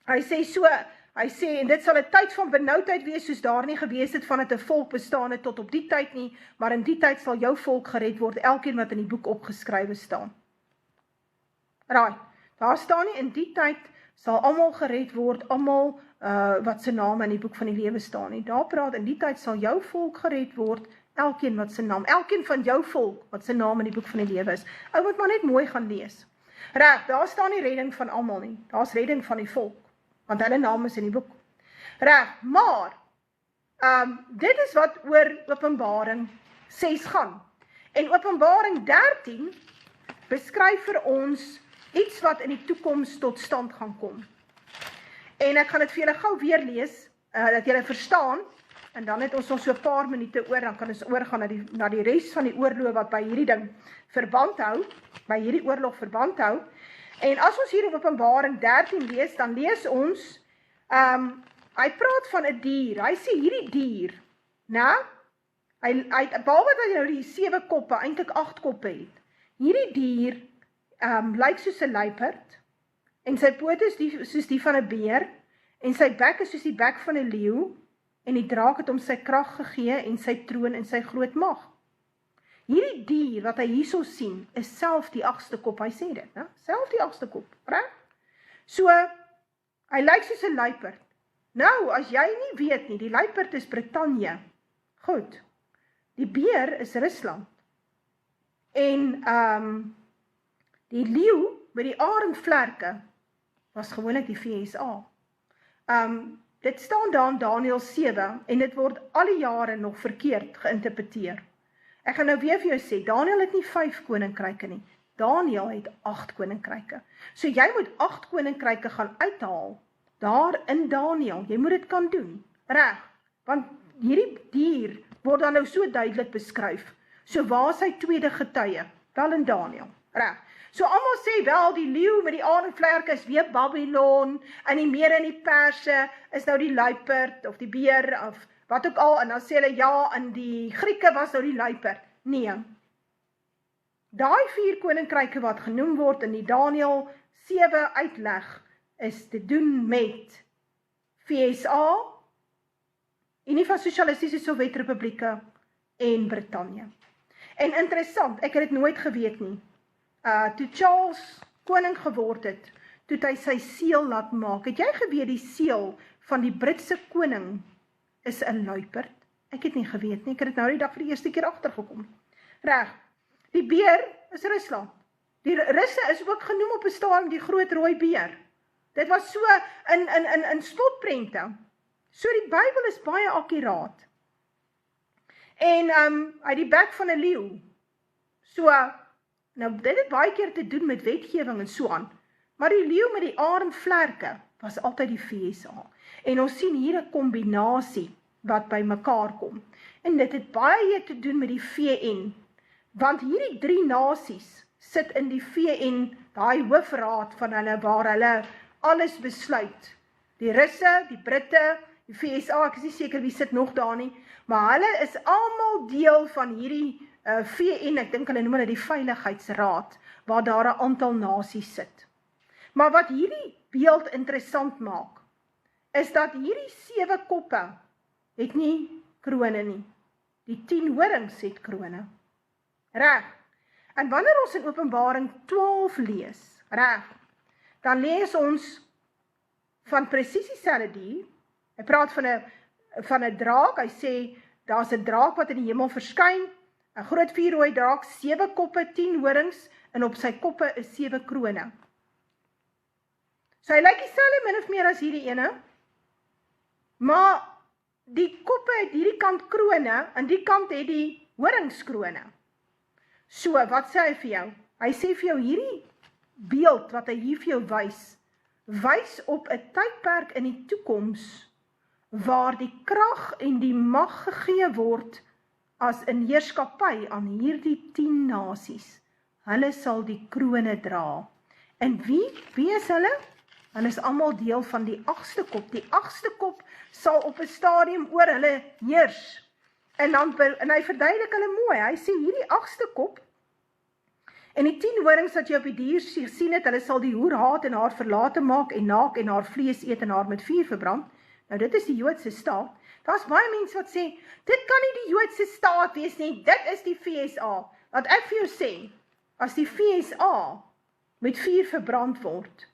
hy sê, en dit sal 'n tyd van benoudheid wees, soos daar nie gewees het van het 'n volk bestaan het tot op die tyd nie, maar in die tyd sal jou volk gered word, elkeen wat in die boek opgeskrywe staan. Raai, daar staan nie, in die tyd sal almal gered word, almal wat se naam in die boek van die lewe staan nie. Daar praat, in die tyd sal jou volk gered word, elkeen wat se naam, elkeen van jou volk wat se naam in die boek van die lewe is. Ou moet maar net mooi gaan lees. Reg, daar staan nie redding van almal nie, daar is redding van die volk, want hulle naam is in die boek. Reg, maar, dit is wat oor Openbaring 6 gaan. En Openbaring 13 beskryf vir ons iets wat in die toekoms tot stand gaan kom. En ek gaan dit vir julle gou weer lees, dat julle verstaan, En dan het ons nog so 'n paar minute oor, dan kan ons oorgaan na die res van die oorloë wat by hierdie ding verband hou, by hierdie oorlog verband hou. En as ons hier in Openbaring 13 lees, dan lees ons, hy praat van 'n dier, hy sê hierdie dier, behalwe dat hy nou die 7 koppe, eintlik 8 koppe het, hierdie dier lyk soos 'n luiperd, en sy pote is soos die van 'n beer, en sy bek is soos die bek van 'n leeu, en die draak het hom sy krag gegee, en sy troon en sy groot mag. Hierdie dier wat hy hierso sien, is self die 8ste kop, hy sê dit, self die 8ste kop, reg? So, hy lyk soos 'n luiperd. Nou, as jy nie weet nie, die luiperd is Brittanje, goed, die beer is Rusland, en die leeu met die arendvlerke was gewoonlik die VSA. Dit staan daar in Daniël 7 en dit word al die jare nog verkeerd geïnterpreteer. Ek gaan nou weer vir jou sê, Daniël het nie 5 koninkryke nie. Daniël het 8 koninkryke. So jy moet 8 koninkryke gaan uithaal, daar in Daniël. Jy moet dit kan doen, reg? Want hierdie dier word dan nou so duidelik beskryf. So waar is sy tweede getuie? Wel in Daniël, reg? So almal sê wel, die leeu met die arendvlerke is weer Babylon, en die Mede en die Perse is nou die luiperd, of die beer, of wat ook al, en dan sê hulle, ja, en die Grieke was nou die luiperd. Nee. Daai 4 koninkryke wat genoem word in die Daniël 7 uitleg, is te doen met VSA, Unie van Sosialistiese Sowjetrepublieke en Brittanje. En interessant, ek het dit nooit geweet nie. Toe Charles koning geword het, toe hy sy seël laat maak, het jy geweet die seël van die Britse koning is 'n luiperd? Ek het nie geweet nie, ek het dit nou die dag vir die eerste keer agtergekom. Reg, die beer is Rusland. Die Russe is ook genoem op 'n stadium die groot rooi beer. Dit was so in slotprente. So die Bybel is baie akkuraat. En uit die bek van 'n leeu. So, nou dit het baie keer te doen met wetgewing en so aan. Maar die leeu met die arendvlerke was altyd die VSA. En ons sien hier 'n kombinasie wat by mekaar kom. En dit het baie te doen met die VN. Want hierdie 3 nasies sit in die VN, daai hoofraad van hulle, waar hulle alles besluit. Die Russe, die Britte, die VSA, ek is nie seker wie sit nog daar nie, maar hulle is almal deel van hierdie VN, ek dink hulle noem hulle die Veiligheidsraad, waar daar 'n aantal nasies sit. Maar wat hierdie beeld interessant maak, is dat hierdie 7 koppe het nie krone nie. Die 10 horings het krone. Reg. En wanneer ons in Openbaring 12 lees, reg, dan lees ons van presies dieselfde dier. Hy praat van 'n draak, hy sê, daar's 'n draak wat in die hemel verskyn, 'n groot vuurrooi draak, 7 koppe, 10 horings, en op sy koppe is 7 krone. So hy lyk dieselfde min of meer as hierdie ene, maar die koppe het hierdie kant krone, en die kant het die horingskrone. So, wat sê hy vir jou? Hy sê vir jou, hierdie beeld wat hy hier vir jou wys op 'n tydperk in die toekoms, waar die krag en die mag gegee word as 'n heerskappy aan hierdie 10 nasies. Hulle sal die krone dra. En wie is hulle? Hulle is almal deel van die 8ste kop. Die 8ste kop sal op 'n stadium oor hulle heers. En hy verduidelik hulle mooi. Hy sê hierdie 8ste kop, en die 10 horings wat jy op die dier sien het, hulle sal die hoer haat en haar verlate maak en naak en haar vlees eet en haar met vuur verbrand. Nou dit is die Joodse staat. Daar's baie mense wat sê, dit kan nie die Joodse staat wees nie, dit is die VSA. Wat ek vir jou sê, as die VSA met vuur verbrand word,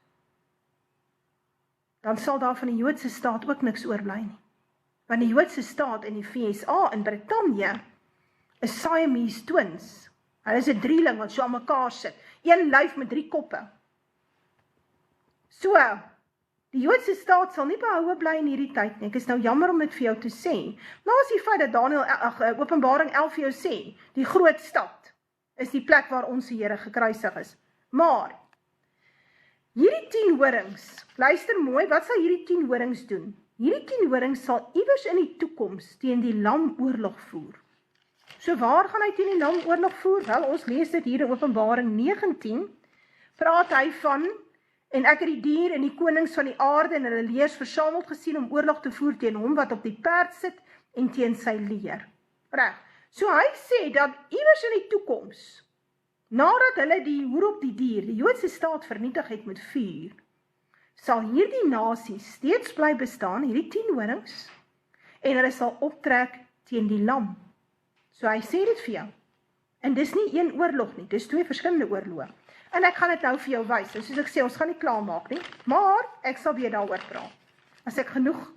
dan sal daar van die Joodse staat ook niks oorbly nie. Want die Joodse staat en die VSA in Brittanje is Siamese twins. Hulle is 'n drieling wat so aan mekaar sit. Een lyf met 3 koppe. So, die Joodse staat sal nie behoue bly in hierdie tyd nie. Ek is nou jammer om dit vir jou te sê. Nou is die feit dat Openbaring 11 vir jou sê, die groot stad is die plek waar ons Here gekruisig is. Maar hierdie 10 horings, luister mooi, wat sal hierdie 10 horings doen? hierdie 10 horings sal iewers in die toekoms teen die lam oorlog voer. So waar gaan hy teen die lam oorlog voer? Wel, ons lees dit hier in Openbaring 19, praat hy van, en ek het die dier en die konings van die aarde en hulle leers versameld gesien om oorlog te voer teen hom wat op die perd sit en teen sy leer. Reg. So hy sê dat iewers in die toekoms, nadat hulle die hoer op die dier, die Joodse staat vernietig het met vuur, sal hierdie nasie steeds bly bestaan, hierdie 10 horings, en hulle sal optrek teen die lam. So hy sê dit vir jou. En dis nie een oorlog nie, dis 2 verskillende oorloë. En ek gaan dit nou vir jou wys. En soos ek sê, ons gaan nie klaarmaak nie, maar ek sal weer daaroor praat. As ek genoeg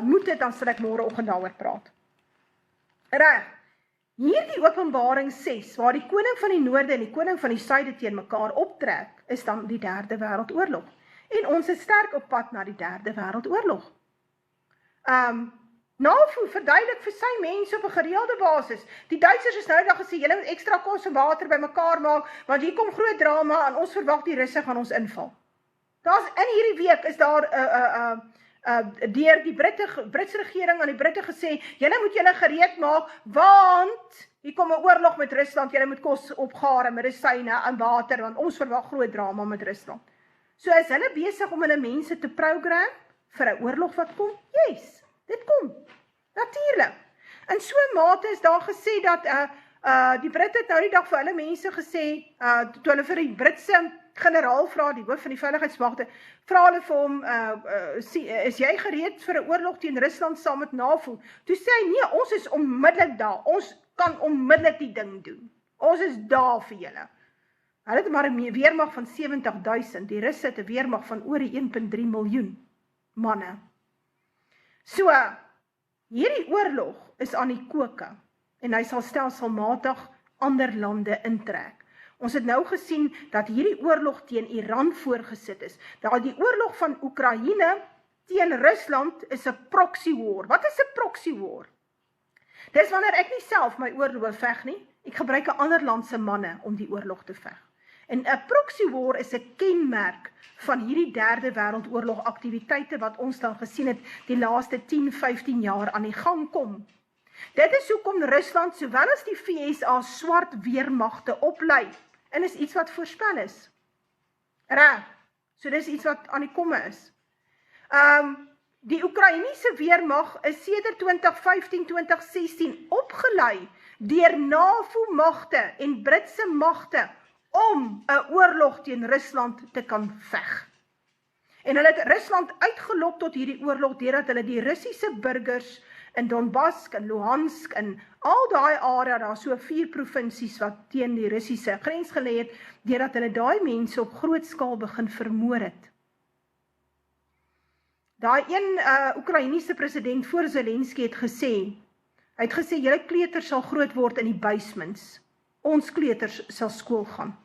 moed het, dan sal ek môreoggend daaroor praat. Reg. Hierdie Openbaring 6, waar die koning van die noorde en die koning van die suide teen mekaar optrek, is dan die 3de wêreldoorlog. En ons is sterk op pad na die 3de wêreldoorlog. NAVO verduidelik vir sy mense op 'n gereelde basis. Die Duitsers is nou die dag gesê, julle moet ekstra kos en water bymekaar maak, want hier kom groot drama en ons verwag die Russe gaan ons inval. Daar's in hierdie week is daar deur die Britse regering aan die Britte gesê, julle moet julle gereed maak, want hier kom 'n oorlog met Rusland, julle moet kos opgaar en medisyne en water, want ons verwag groot drama met Rusland. So is hulle besig om hulle mense te program vir 'n oorlog wat kom? Yes, dit kom. Natuurlik. In so 'n mate is daar gesê dat die Britte het nou die dag vir hulle mense gesê, toe hulle vir die Britse generaal vra, die hoof van die veiligheidsmagte, vra hulle vir hom, is jy gereed vir 'n oorlog teen Rusland saam met NAVO? Toe sê hy, nee, ons is onmiddellik daar, ons kan onmiddellik die ding doen. Ons is daar vir julle. Hulle het maar 'n weermag van 70.000, die Russe het 'n weermag van oor die 1,3 miljoen manne. So, hierdie oorlog is aan die koke, en hy sal stelselmatig ander lande intrek. Ons het nou gesien dat hierdie oorlog teen Iran voorgesit is. Dat die oorlog van Oekraïne teen Rusland is 'n proxy war. Wat is 'n proxy war? Dis wanneer ek nie self my oorlog veg nie, ek gebruik 'n ander land se manne om die oorlog te veg. En 'n proxy war is 'n kenmerk van hierdie 3de wêreldoorlog aktiwiteite wat ons dan gesien het die laaste 10-15 jaar aan die gang kom. Dit is hoekom Rusland sowel as die VSA swart weermagte oplei. En is iets wat voorspel is. Reg. So dis iets wat aan die komme is. Die Oekraïense weermag is sedert 2015-2016 opgelei deur NAVO-magte en Britse magte om 'n oorlog teen Rusland te kan veg. En hulle het Rusland uitgelok tot hierdie oorlog deurdat hulle die Russiese burgers in Donbass en Luhansk en al daai area, daar so 4 provinsies wat teen die Russiese grens gelê het, deurdat hulle daai mense op groot skaal begin vermoor het. Daai een Oekraïense president voor Zelensky het gesê, hy het gesê, julle kleuters sal groot word in die basements. Ons kleuters sal skool gaan.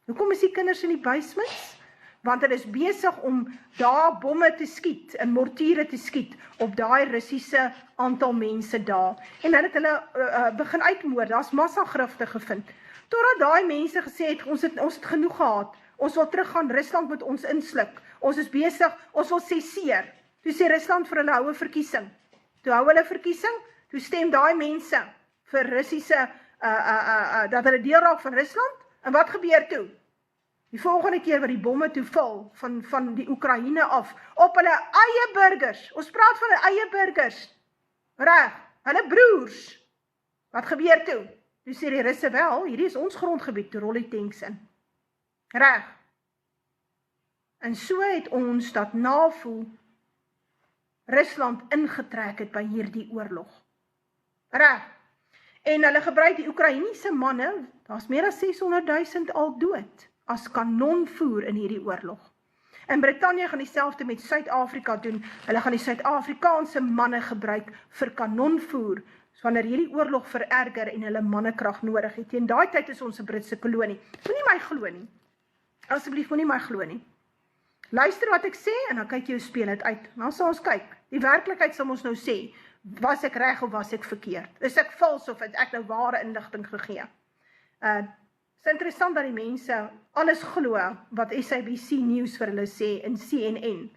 Hoekom is die kinders in die basements? Want hulle is besig om daar bomme te skiet en mortiere te skiet op daai Russiese aantal mense daar. En hulle het hulle begin uitmoor, daar's massagrafte gevind. Totdat daai mense gesê het, ons het genoeg gehad, ons wil teruggaan, Rusland moet ons insluk, ons is besig, ons wil cesseer. Toe sê Rusland vir hulle hou 'n verkiesing. Toe hou hulle verkiesing, toe stem daai mense vir Russiese, dat hulle deel raak van Rusland, en wat gebeur toe? Die volgende keer wat die bomme toe val van die Oekraïne af, op hulle eie burgers, ons praat van hulle eie burgers, reg, hulle broers, wat gebeur toe? Toe sê die Russe wel, hierdie is ons grondgebied, toe rol die tanks in, reg, en so het ons dat NAVO Rusland ingetrek het by hierdie oorlog, reg, en hulle gebruik die Oekraïense manne, daar's meer as 600.000 al dood, as kanonvoer in hierdie oorlog. En Brittanje gaan dieselfde met Suid-Afrika doen, hulle gaan die Suid-Afrikaanse manne gebruik vir kanonvoer, so wanneer hierdie oorlog vererger en hulle mannekrag nodig het. Teen daai tyd is ons 'n Britse kolonie. Moenie my glo nie. Asseblief moenie my glo nie. Luister wat ek sê en dan kyk jy hoe speel dit uit. Dan sal ons kyk. Die werklikheid sal ons nou sê, was ek reg of was ek verkeerd? Is ek vals of het ek nou ware inligting gegee? Is interessant dat die mense alles glo wat SABC News vir hulle sê en CNN.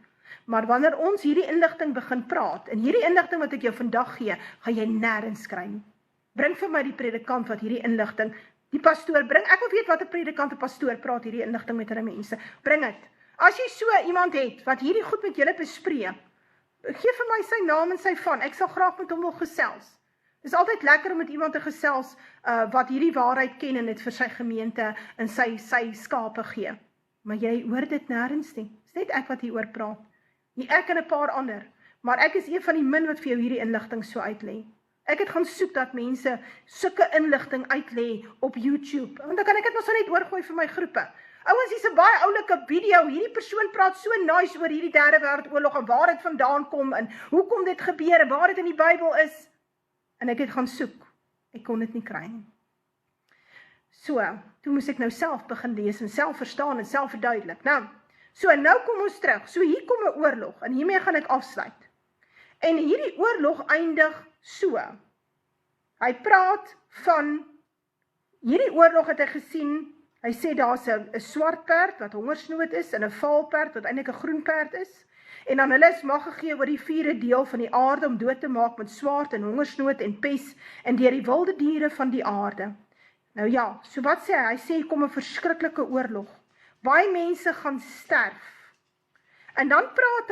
Maar wanneer ons hierdie inligting begin praat, en hierdie inligting wat ek jou vandag gee, gaan jy nêrens kry nie. Bring vir my die predikant wat hierdie inligting, die pastoor, bring, ek wil weet wat 'n predikant, 'n pastoor praat hierdie inligting met hulle mense, bring dit. As jy so iemand het, wat hierdie goed met julle bespreek, gee vir my sy naam en sy van, ek sal graag met hom wil gesels. Het is altyd lekker om met iemand te gesels, wat hierdie waarheid ken en dit vir sy gemeente en sy skape gee. Maar jy hoor dit nêrens nie, is net ek wat hieroor praat. Nie ek en 'n paar ander, maar ek is een van die min wat vir jou hierdie inligting so uitlê. Ek het gaan soek dat mense sulke inligting uitlê op YouTube, want dan kan ek dit maar so net oorgooi vir my groepe. Ouens, hier's 'n baie oulike video, hierdie persoon praat so nice oor hierdie derde wêreldoorlog en waar dit vandaan kom en hoekom dit gebeur en waar dit in die Bybel is. En ek het gaan soek, ek kon dit nie kry nie. So, toe moes ek nou self begin lees en self verstaan en self verduidelik. Nou kom ons terug, so hier kom 'n oorlog en hiermee gaan ek afsluit. En hierdie oorlog eindig so. Hy praat van, hierdie oorlog het hy gesien, hy sê daar's 'n swart perd wat hongersnood is en 'n vaal perd wat eintlik 'n groen perd is. En dan hulle is mag gegee oor die 4de deel van die aarde om dood te maak met swaard en hongersnood en pes en deur die wilde diere van die aarde. Nou ja, so wat sê hy? Hy sê hier kom 'n verskriklike oorlog. Baie mense gaan sterf. En dan praat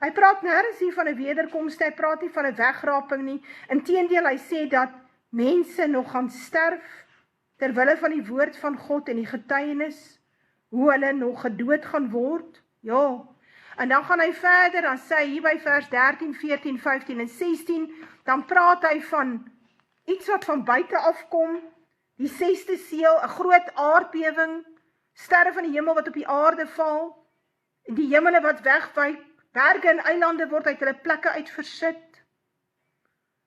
hy praat nêrens hier van 'n wederkoms, hy praat nie van 'n wegraping nie. Inteendeel, hy sê dat mense nog gaan sterf terwille van die woord van God en die getuienis, hoe hulle nog gedood gaan word. Ja, en dan gaan hy verder, dan sê hy hier by vers 13, 14, 15 en 16, dan praat hy van iets wat van buite afkom, die 6de seël, 'n groot aardbewing, sterre van die hemel wat op die aarde val, die hemele wat wegwyk, berge en eilande word uit hulle plekke uit versit.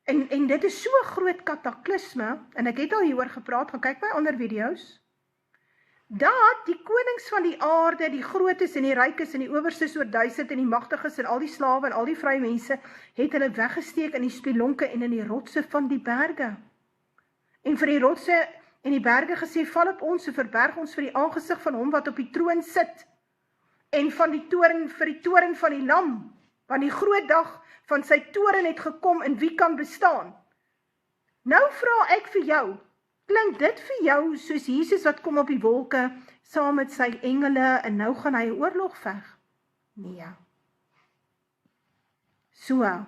En dit is so 'n groot kataklisme, en ek het al hieroor gepraat, gaan kyk my ander video's, dat die konings van die aarde, die grootes en die rykes en die owerstes oor 1000 en die magtiges en al die slawe en al die vrye mense, het hulle weggesteek in die spelonke en in die rotse van die berge. En vir die rotse en die berge gesê, val op ons en verberg ons vir die aangesig van hom wat op die troon sit, en van die toren vir die toren van die lam, want die groot dag van sy toren het gekom en wie kan bestaan? Nou vra ek vir jou, klink dit vir jou soos Jesus wat kom op die wolke, saam met sy engele, en nou gaan hy 'n oorlog veg? Nee. So,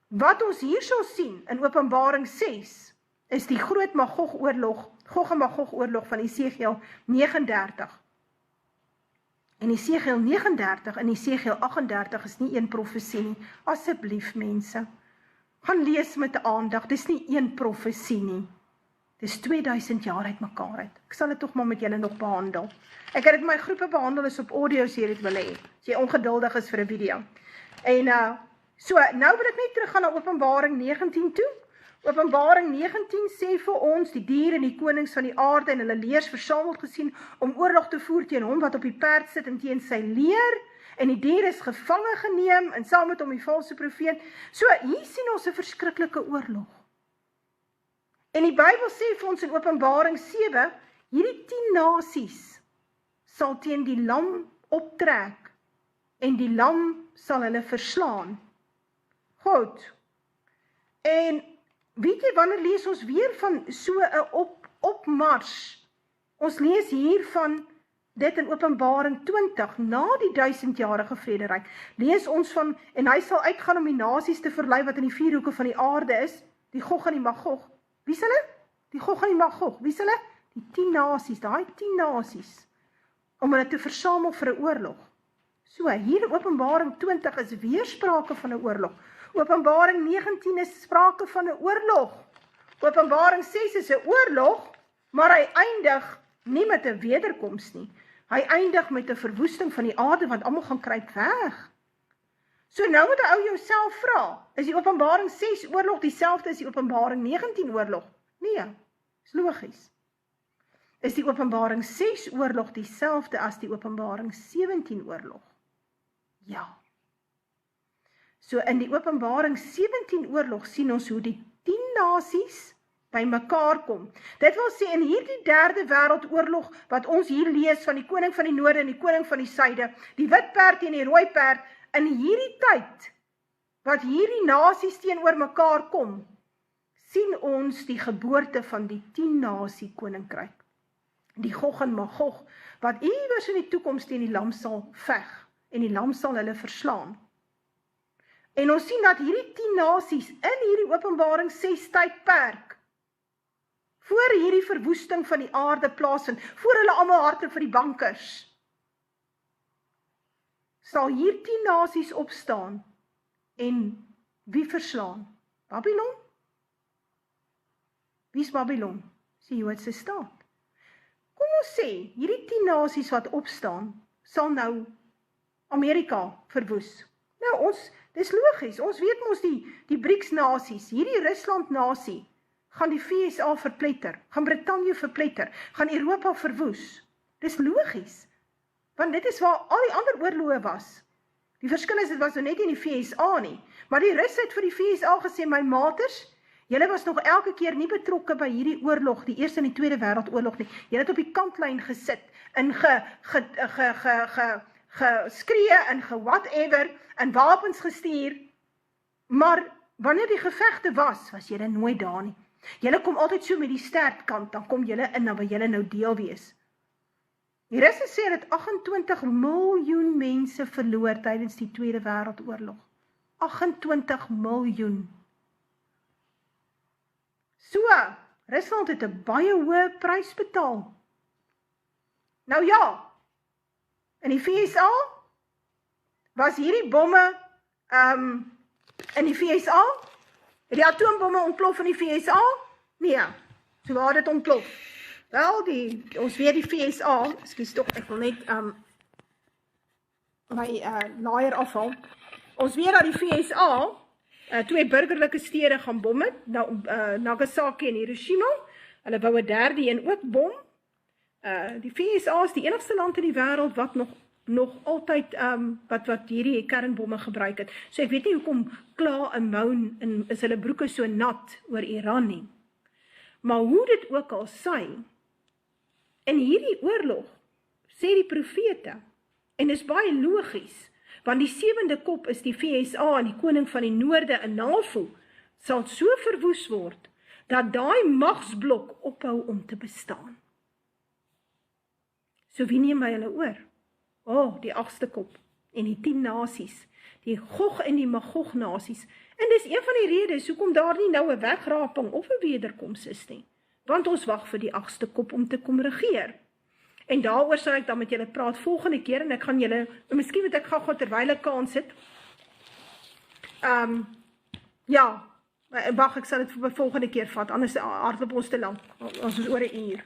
wat ons hierso sien in Openbaring 6, is die groot Magog-oorlog, Gog en Magog-oorlog van Esegiel 39. En Esegiel 39 en Esegiel 38 is nie een profesie nie. Asseblief mense, gaan lees met aandag, dis nie een profesie nie. Dis 2000 jaar uit mekaar uit. Ek sal dit tog maar met julle nog behandel. Ek het dit my groepe behandel is op audio as jy dit wil hê. As jy ongeduldig is vir 'n video. En so, nou wil ek net terug gaan na Openbaring 19 toe. Openbaring 19 sê vir ons, die diere en die konings van die aarde en hulle leers versameld gesien om oorlog te voer teen hom wat op die perd sit en teen sy leer, en die dier is gevange geneem en saam met hom die valse profeet. So, hier sien ons 'n verskriklike oorlog. En die Bybel sê vir ons in Openbaring 7, hierdie 10 nasies sal teen die lam optrek en die lam sal hulle verslaan. Goed. En weet jy, wanneer lees ons weer van so 'n opmars? Ons lees hier van dit in Openbaring 20, na die 1000-jarige vrederyk. Lees ons van, en hy sal uitgaan om die nasies te verlei wat in die 4 hoeke van die aarde is, die Gog en die Magog. Wie is hulle? Die Gog en die Magog. Wie is hulle? Die 10 nasies, daai 10 nasies, om hulle te versamel vir 'n oorlog. So, hier in Openbaring 20 is weer sprake van 'n oorlog. Openbaring 19 is sprake van 'n oorlog. Openbaring 6 is 'n oorlog, maar hy eindig nie met 'n wederkoms nie. Hy eindig met 'n verwoesting van die aarde, want almal gaan kruip weg. So nou moet 'n ou jouself vra, is die Openbaring 6 oorlog dieselfde as die Openbaring 19 oorlog? Nee, is logies. Is die Openbaring 6 oorlog dieselfde as die Openbaring 17 oorlog? Ja. So in die Openbaring 17 oorlog sien ons hoe die 10 nasies by mekaar kom. Dit wil sê, in hierdie derde wêreldoorlog, wat ons hier lees, van die koning van die noorde en die koning van die suide, die wit perd en die rooi perd, in hierdie tyd, wat hierdie nasies teenoor mekaar kom, sien ons die geboorte van die 10 nasie koninkryk. Die Gog en Magog, wat iewers in die toekoms teen die lam sal veg, en die lam sal hulle verslaan. En ons sien dat hierdie 10 nasies in hierdie Openbaring 6 tydperk, voor hierdie verwoesting van die aarde plaasvind, voor hulle almal hardloop vir die bankers, sal hier 10 nasies opstaan, en wie verslaan? Babylon? Wie is Babylon? Dis die Joodse staat. Kom ons sê, hierdie 10 nasies wat opstaan, sal nou Amerika verwoes. Nou dis logies, ons weet mos die BRICS nasies, hierdie Rusland nasie, gaan die VSA verpletter, gaan Brittanje verpletter, gaan Europa verwoes. Dis logies, want dit is waar al die ander oorloë was. Die verskil is, dit was nou net in die VSA nie, maar die Russe het vir die VSA gesê, my maters, julle was nog elke keer nie betrokke by hierdie oorlog, die Eerste en die Tweede Wêreldoorlog nie. Julle het op die kantlyn gesit, en geskree, en whatever, en wapens gestuur, maar wanneer die gevegte was julle nooit daar nie. Julle kom altyd so met die sterkant, dan kom julle in, dan wil julle nou deel wees. Die Russe sê dat 28 miljoen mense verloor tydens die Tweede Wêreldoorlog. 28 miljoen. So, Rusland het 'n baie hoë prys betaal. Nou ja, in die VSA was hierdie bomme in die VSA, het die atoombomme ontplof in die VSA? Nee, so waar dit ontplof. Wel, ons weet die VSA, ekskuus tog, ek wil net my laaier afhaal. Ons weet dat die VSA 2 burgerlike stede gaan bom het, Nagasaki en Hiroshima. Hulle wou 'n derde een ook bom. Die VSA is die enigste land in die wêreld wat nog altyd wat hierdie kernbomme gebruik het. So ek weet nie hoekom kla en moan en is hulle broeke so nat oor Iran nie. Maar hoe dit ook al sy, in hierdie oorlog, sê die profete, en is baie logies, want die 7de kop is die VSA en die koning van die noorde in NAVO, sal so verwoes word, dat daai magsblok ophou om te bestaan. So wie neem by hulle oor? Die 8ste kop, en die 10 nasies, die Gog en die Magog nasies, en dis een van die redes, hoekom daar nie nou 'n wegraping of 'n wederkoms is nie, want ons wag vir die 8ste kop om te kom regeer. En daaroor sal ek dan met julle praat volgende keer, en ek gaan julle, miskien moet ek gou terwyl ek kans het, wag, ek sal dit vir volgende keer vat, anders hardloop ons te lank, ons is oor 'n uur.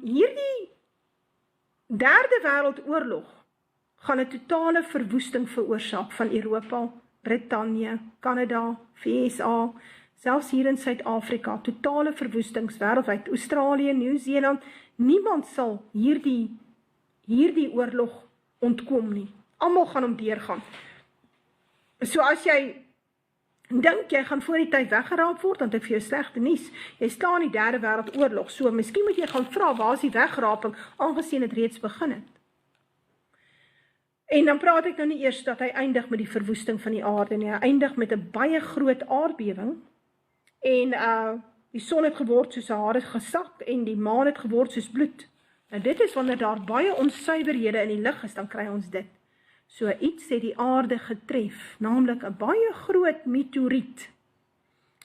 Hierdie derde wêreldoorlog gaan 'n totale verwoesting veroorsaak van Europa, Brittanje, Kanada, VSA, selfs hier in Suid-Afrika, totale verwoestings wêreldwyd, Australië, Nieu-Seeland, niemand sal hierdie oorlog ontkom nie. Almal gaan hom deurgaan. So as jy dink jy gaan voor die tyd weggeraap word, dan het ek vir jou slegte nuus. Jy staan in die derde wêreldoorlog, so miskien moet jy gaan vra, waar is die wegraping, aangesien dit reeds begin het. En dan praat ek nou nie eers dat hy eindig met die verwoesting van die aarde nie, hy eindig met 'n baie groot aardbewing, en die son het geword soos hare gesak, en die maan het geword soos bloed. En dit is wanneer daar baie onsuiverhede in die lug is, dan kry ons dit. So iets het die aarde getref, naamlik 'n baie groot meteoriet.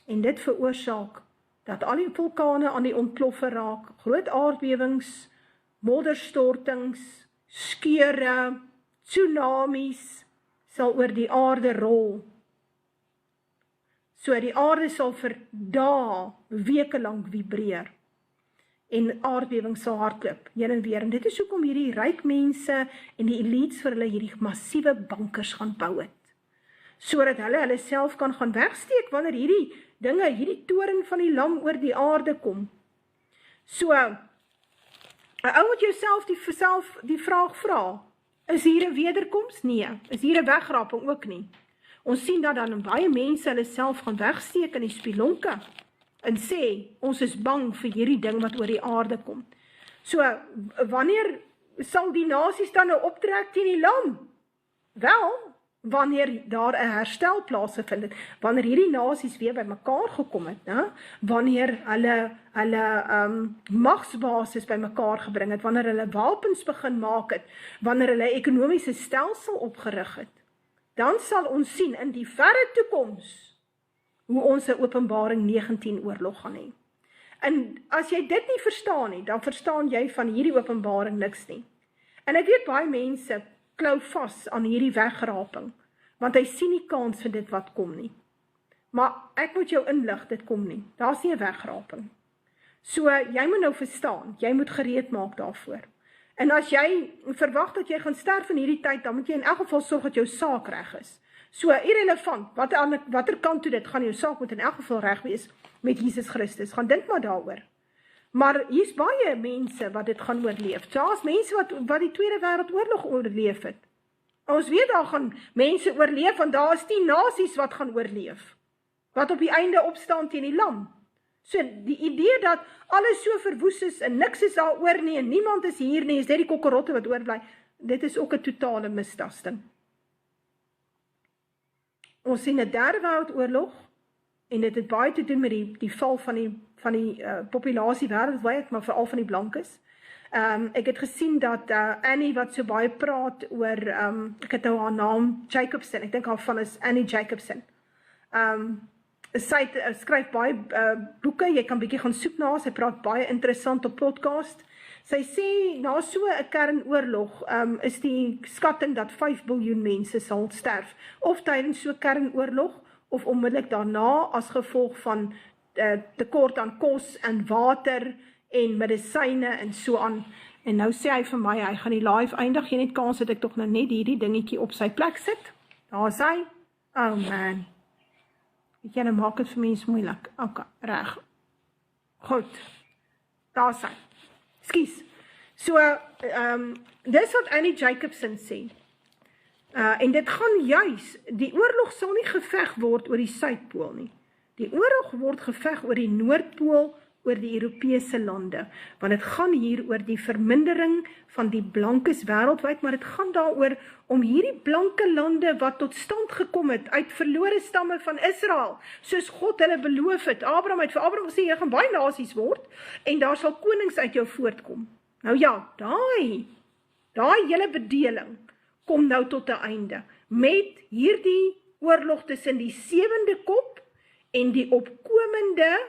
En dit veroorsaak dat al die vulkane aan die ontploffen raak, groot aardbewings, modderstortings, skeure, tsunamies sal oor die aarde rol. So die aarde sal vir dae, weke lank vibreer. En aardbewing sal hardloop, heen en weer. En dit is hoekom hierdie ryk mense en die elites vir hulle hierdie massiewe bankers gaan bou het. Sodat hulle self kan gaan wegsteek wanneer hierdie dinge, hierdie toren van die lam oor die aarde kom. So, 'n ou moet jouself die vraag vra, is hier 'n wederkoms? Nee. Is hier 'n wegraping? Ook nie. Ons sien dat dan baie mense hulle self gaan wegsteek in die spilonke. en sê, ons is bang vir hierdie ding wat oor die aarde kom. So, wanneer sal die nasies dan nou optrek teen die lam? Wel, wanneer daar 'n herstel plaasgevind het, wanneer hierdie nasies weer bymekaar gekom het, né? Wanneer hulle magsbasis bymekaar gebring het, wanneer hulle wapens begin maak het, wanneer hulle ekonomiese stelsel opgerig het, dan sal ons sien in die verre toekoms hoe ons 'n Openbaring 19 oorlog gaan hê. En as jy dit nie verstaan nie, dan verstaan jy van hierdie openbaring niks nie. En ek weet baie mense klou vas aan hierdie wegraping, want hy sien nie kans vir dit wat kom nie. Maar ek moet jou inlig, dit kom nie. Daar's nie 'n wegraping. So, jy moet nou verstaan, jy moet gereed maak daarvoor. En as jy verwag dat jy gaan sterf in hierdie tyd, dan moet jy in elk geval sorg dat jou saak reg is. So, irrelevant, watter kant toe dit gaan, jou saak moet in elk geval reg wees met Jesus Christus. Gaan dink maar daaroor. Maar hier's baie mense wat dit gaan oorleef. Daar's mense wat die Tweede Wêreldoorlog oorleef het. Ons weet daar gaan mense oorleef, want daar is 10 nasies wat gaan oorleef, wat op die einde opstaan teen die lam. So die idee dat alles so verwoes is, en niks is daar oor nie, en niemand is hier nie, is net die kokkerotte wat oorbly, dit is ook 'n totale mistasting. Ons sien 'n derde wêreldoorlog, en dit het baie te doen met die val van die populasie wêreldwyd, maar veral van die blankes. Ek het gesien dat Annie wat so baie praat oor, ek het nou haar naam, Jacobson, ek dink haar van is Annie Jacobson. Sy skryf baie boeke, jy kan bietjie gaan soek na haar, sy praat baie interessant op podcast. Sy sê, na so 'n kernoorlog, is die skatting dat 5 biljoen mense sal sterf, of tydens so 'n kernoorlog, of onmiddellik daarna, as gevolg van tekort aan kos en water, en medisyne en so aan. En nou sê hy vir my, hy gaan die live eindig, jy net kans dat ek toch nou net hierdie dingetjie op sy plek sit. Daar is hy. Oh man. Weet jy, nou maak het vir mens moeilik. Ok, reg. Goed. Daar is hy. Skus. So, dis wat Annie Jacobson sê. En dit gaan juis, die oorlog sal nie geveg word oor die Suidpool nie. Die oorlog word geveg oor die Noordpool, oor die Europese lande, want het gaan hier oor die vermindering van die blankes wêreldwyd, maar het gaan daaroor om hierdie blanke lande wat tot stand gekom het, uit verlore stamme van Israel, soos God hulle beloof het. Abraham het vir Abraham gesê, jy gaan baie nasies word, en daar sal konings uit jou voortkom. Nou ja, daai hele bedeling kom nou tot 'n einde, met hierdie oorlog tussen die 7de kop, en die opkomende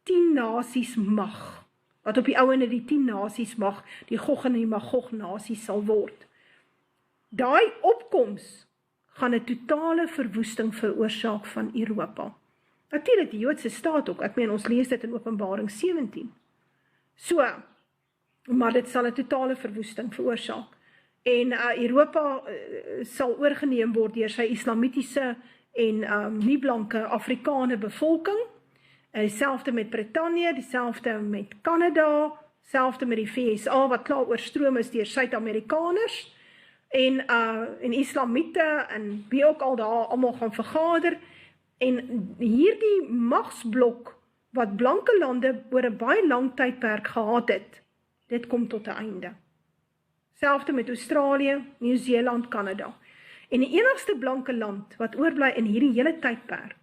10 nasies mag, wat op die ouene die 10 nasies mag, die Gog en die Magog nasies sal word. Daai opkoms gaan 'n totale verwoesting veroorsaak van Europa. Natuurlik die Joodse staat ook, ek meen ons lees dit in Openbaring 17. So, maar dit sal 'n totale verwoesting veroorsaak. En Europa sal oorgeneem word deur sy islamitiese en nie blanke Afrikaner bevolking. Dieselfde met Brittanje, dieselfde met Kanada, dieselfde met die VSA wat klaar oorstroom is deur Suid-Amerikaners en Islamiete en wie ook al daar almal gaan vergader. En hierdie magsblok wat blanke lande oor 'n baie lang tydperk gehad het, dit kom tot 'n einde. Selfde met Australië, Nieu-Seeland, Kanada. En die enigste blanke land wat oorbly in hierdie hele tydperk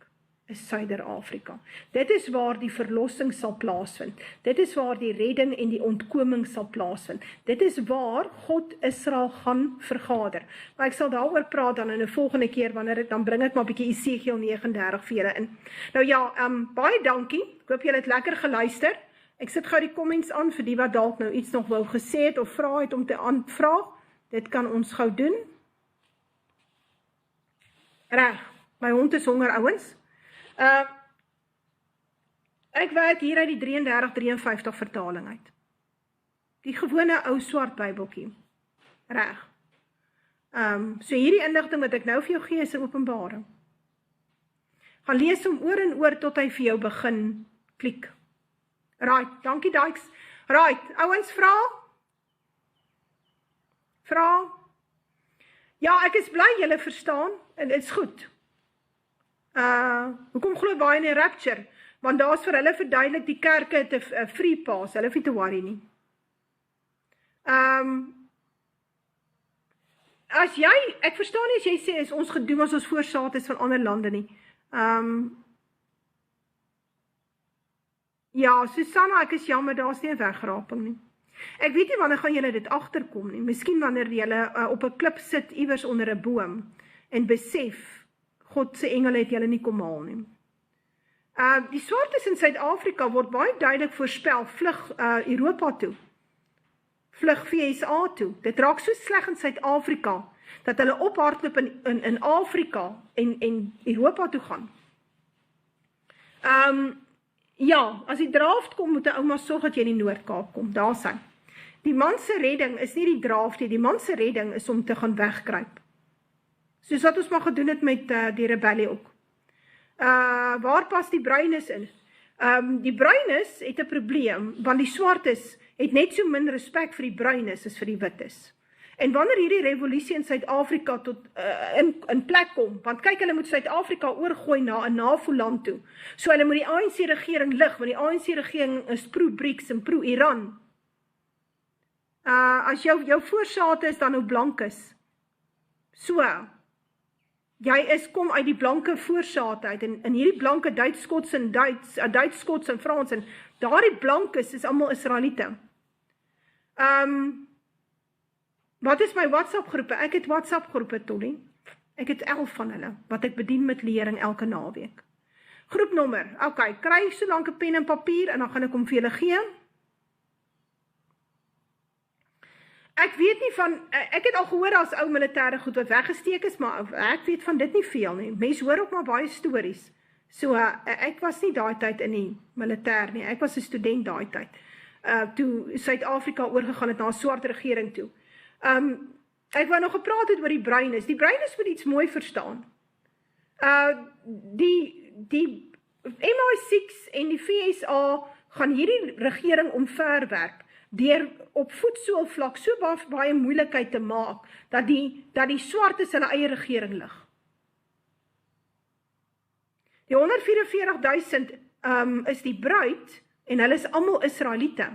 is Suider-Afrika. Dit is waar die verlossing sal plaasvind. Dit is waar die redding en die ontkoming sal plaasvind. Dit is waar God Israel gaan vergader. Maar ek sal daaroor praat dan in 'n volgende keer, dan bring ek maar 'n bietjie Esegiel 39 vir julle in. Nou ja, baie dankie. Ek hoop julle het lekker geluister. Ek sit gou die comments aan vir die wat dalk nou iets nog wou gesê het of vra het om te aanvra. Dit kan ons gou doen. Reg, my hond is honger, ouens. Ek werk hier uit die 3353 vertaling uit. Die gewone ou swart Bybeltjie. Reg. So hierdie inligting wat ek nou vir jou gee is 'n openbaring. Gaan lees hom oor en oor tot hy vir jou begin klik. Right, dankie Dykes. Right, ouens vra? Vra? Ja, ek is bly julle verstaan, en dit is goed. Hoekom glo baie in die rapture? want daar is vir hulle verduidelik, die kerke het 'n free pass, hulle hoef nie te worry nie. As jy, ek verstaan nie as jy sê, is ons gedoem as ons voorsaat is van ander lande nie. Ja, Susanna, ek is jammer, daar is nie 'n wegraping nie. Ek weet nie wanneer gaan julle dit agterkom nie, miskien wanneer julle op 'n klip sit, iewers onder 'n boom, en besef, God se engele het julle nie kom haal nie. Die swartes in Suid-Afrika word baie duidelik voorspel, vlug Europa toe, vlug VSA toe. Dit raak so sleg in Suid-Afrika, dat hulle ophardloop in Afrika en Europa toe gaan. Ja, as die draft kom, moet 'n ouma sorg dat jy in die Noord-Kaap kom, daar sy. Die man se redding is nie die draft nie, die man se redding is om te gaan wegkruip. Soos wat ons maar gedoen het met die rebellie ook. Waar pas die bruines in? Die bruines het 'n probleem, want die swartes het net so min respek vir die bruines as vir die wites. En wanneer hierdie revolusie in Suid-Afrika tot in plek kom, want kyk, hulle moet Suid-Afrika oorgooi na 'n NAVO-land toe. So hulle moet die ANC-regering lig, want die ANC-regering is pro-BRICS en pro-Iran. As jou voorsate is dan nou blank is. So, jy kom uit die blanke voorsate uit, en hierdie blanke Duits-Skots en Frans, en daardie blankes is almal Israeliete. Wat is my WhatsApp-groepe? Ek het WhatsApp-groepe, Tolly. Ek het 11 van hulle, wat ek bedien met lering elke naweek. Groepnommer, okay, kry so lank 'n pen en papier, en dan gaan ek hom vir julle gee. Ek weet nie van, ek het al gehoor as ou militêre goed wat weggesteek is, maar ek weet van dit nie veel nie. Mense hoor ook maar baie stories. So, ek was nie daai tyd in die militêr nie, ek was 'n student daai tyd. Toe Suid-Afrika oorgegaan het na 'n swart regering toe. Ek wou nog gepraat het oor die bruines. Die bruines moet iets mooi verstaan. Die MI6 en die VSA gaan hierdie regering omverwerk, deur op voetsoolvlak so baie moeilikheid te maak, dat die swartes hulle eie regering lig. Die 144.000 is die bruid, en hulle is almal Israeliete.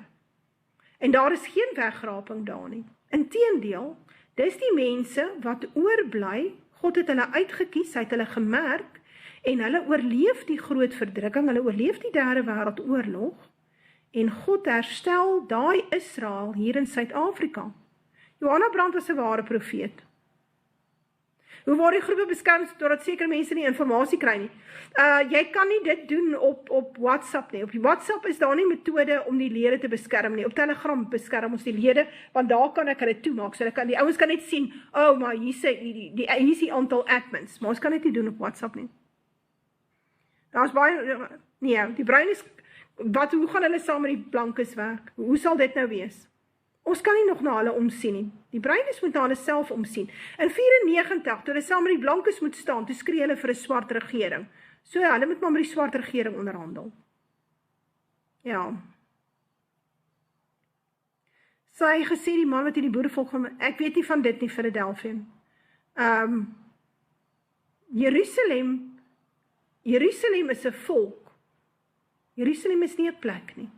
En daar is geen wegraping daar nie. Inteendeel, dis die mense wat oorbly, God het hulle uitgekies, hy het hulle gemerk, en hulle oorleef die groot verdrukking, hulle oorleef die Derde Wêreldoorlog, en God herstel daai Israel hier in Suid-Afrika. Johanna Brandt was 'n ware profeet. Hoe word die groepe beskerm, totdat sekere mense nie informasie kry nie? Jy kan nie dit doen op WhatsApp nie. Op die WhatsApp is daar nie metode om die lede te beskerm nie. Op Telegram beskerm ons die lede, want daar kan ek hulle toemaak. So die ouens kan net sien, maar hier is die aantal admins, maar ons kan dit nie doen op WhatsApp nie. Daar is baie, nee, die bruin is, hoe gaan hulle saam met die blankes werk? Hoe sal dit nou wees? Ons kan nie nog na hulle omsien nie. Die bruines moet na hulle self omsien. In 94, toe hulle saam met die blankes moet staan, toe skree hulle vir 'n swart regering. So ja, hulle moet maar met die swart regering onderhandel. Ja. Sy gesê die man wat in die boerevolk gaan, ek weet nie van dit nie, Philadelphia. Jerusalem is 'n volk. Jerusalem is nie 'n plek nie.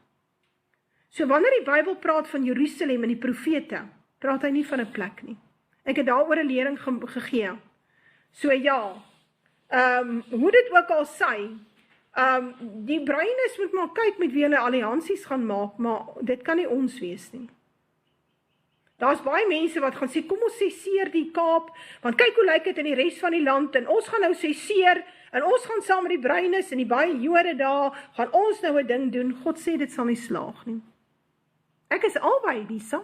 So wanneer die Bybel praat van Jerusalem en die profete, praat hy nie van 'n plek nie. Ek het daaroor 'n lering gegee. So ja, hoe dit ook al sy, die bruines moet maar kyk met wie hulle alliansies gaan maak, maar dit kan nie ons wees nie. Daar's baie mense wat gaan sê, kom ons sesseer die Kaap, want kyk hoe lyk dit in die res van die land, en ons gaan nou sesseer, en ons gaan saam met die bruines en die baie Jode daar, gaan ons nou 'n ding doen. God sê dit sal nie slaag nie. Ek is albei, Lisa.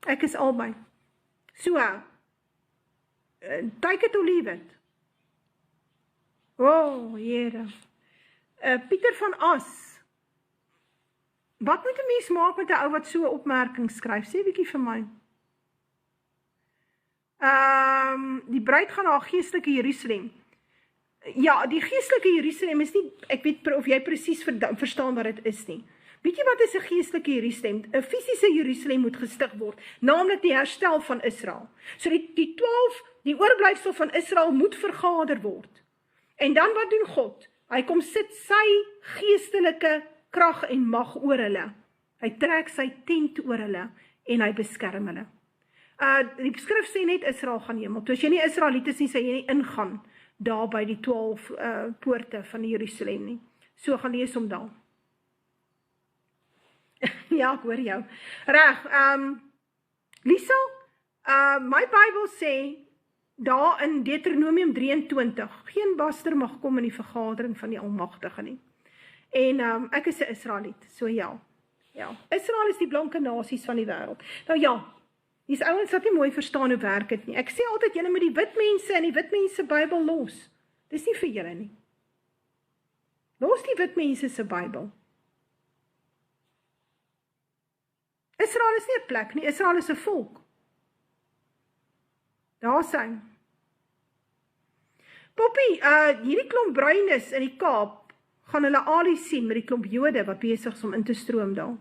Ek is albei. So, take it or leave it. Here. Pieter van As. Wat moet 'n mens maak met 'n ou wat so 'n opmerking skryf? Sê bietjie vir my. Die bruid gaan na haar geestelike Jerusalem. Ja, die geestelike Jerusalem is nie, ek weet of jy presies verstaan wat dit is nie. Weet jy wat is 'n geestelike Jerusalem? 'n Fisiese Jerusalem moet gestig word, naamlik die herstel van Israel. So die 12, die oorblyfsel van Israel moet vergader word. En dan wat doen God? Hy kom sit sy geestelike krag en mag oor hulle. Hy trek sy tent oor hulle en hy beskerm hulle. Die skrif sê net Israel gaan hemel. Toe as jy nie Israeliet is nie, sê jy nie ingaan daar by die 12 poorte van Jerusalem nie. So gaan lees om daar. Ja, ek hoor jou. Reg, Lisa, my Bybel sê, daar in Deuteronomium 23, geen baster mag kom in die vergadering van die Almagtige nie. En ek is 'n Israeliet, so ja. Israel is die blanke nasies van die wêreld. Nou ja, hier's ouens wat nie mooi verstaan hoe werk dit nie. Ek sê altyd, julle moet die wit mense en die wit mense Bybel los. Dis nie vir julle nie. Los die wit mense se Bybel. Israel is nie 'n plek nie, Israel is 'n volk. Daar sien. Poppie, hierdie klomp bruinis in die Kaap, gaan hulle Ali sien met die klomp Jode wat besig is om in te stroom daar.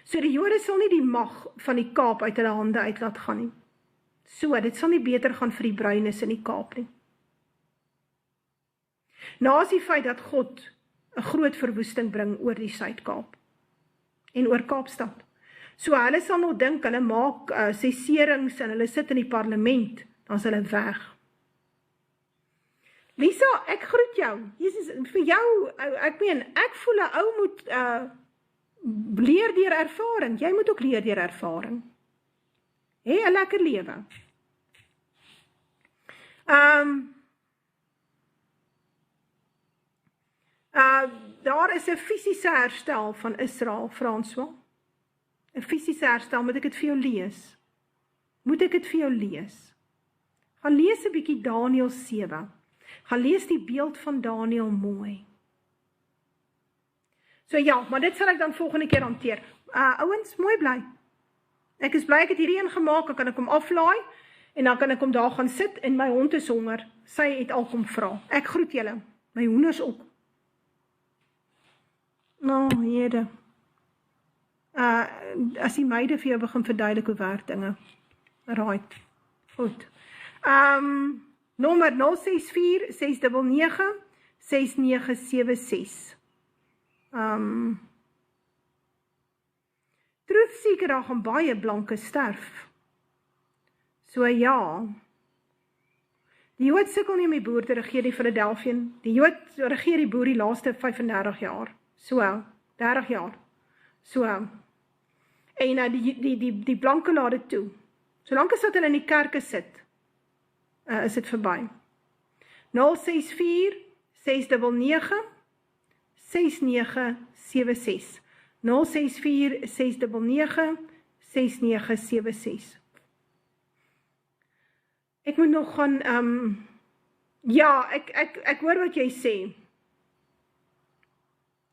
So die Jode sal nie die mag van die Kaap uit hulle hande uit laat gaan nie. So, dit sal nie beter gaan vir die bruinis in die Kaap nie. Na is die feit dat God 'n groot verwoesting bring oor die Suid-Kaap en oor Kaapstad. So hulle sal nog dink, hulle maak sesserings en hulle sit in die parlement, dan is hulle weg. Lisa, ek groet jou. Jesus, vir jou, ek voel 'n ou moet leer deur ervaring. Jy moet ook leer deur ervaring. Hê 'n lekker lewe. Daar is 'n fisiese herstel van Israel, François. 'n fisiese herstel, moet ek dit vir jou lees? Moet ek dit vir jou lees? Gaan lees 'n bietjie Daniël 7. Gaan lees die beeld van Daniël mooi. So ja, maar dit sal ek dan volgende keer hanteer. Ouens, mooi bly. Ek is bly ek het hierdie een gemaak, dan kan ek hom aflaai, en dan kan ek hom daar gaan sit, en my hond is honger. Sy het al kom vra. Ek groet julle. My hoenders ook. Nou, Here. As die meide vir jou begin verduidelik hoe werk dinge. Right. Goed. Nommer 064 699 6976. Truth seeker, daar gaan baie blanke sterf. So ja. Die Jood sukkel nie om die boer te regeer, die Philadelphian. Die Jood regeer die boer die laaste 35 jaar. So, 30 jaar. So, en die blanke laat dit toe. Solank as wat hulle in die kerke sit, is dit verby. 064 699 6976. 064 699 6976. Ek moet nog gaan, ja, ek hoor wat jy sê.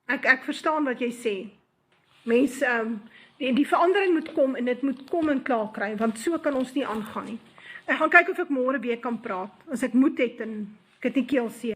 Ek verstaan wat jy sê. Mense, die verandering moet kom en dit moet kom en klaar kry, want so kan ons nie aangaan nie. Ek gaan kyk of ek môre weer kan praat, as ek moed het en ek het nie keel seer.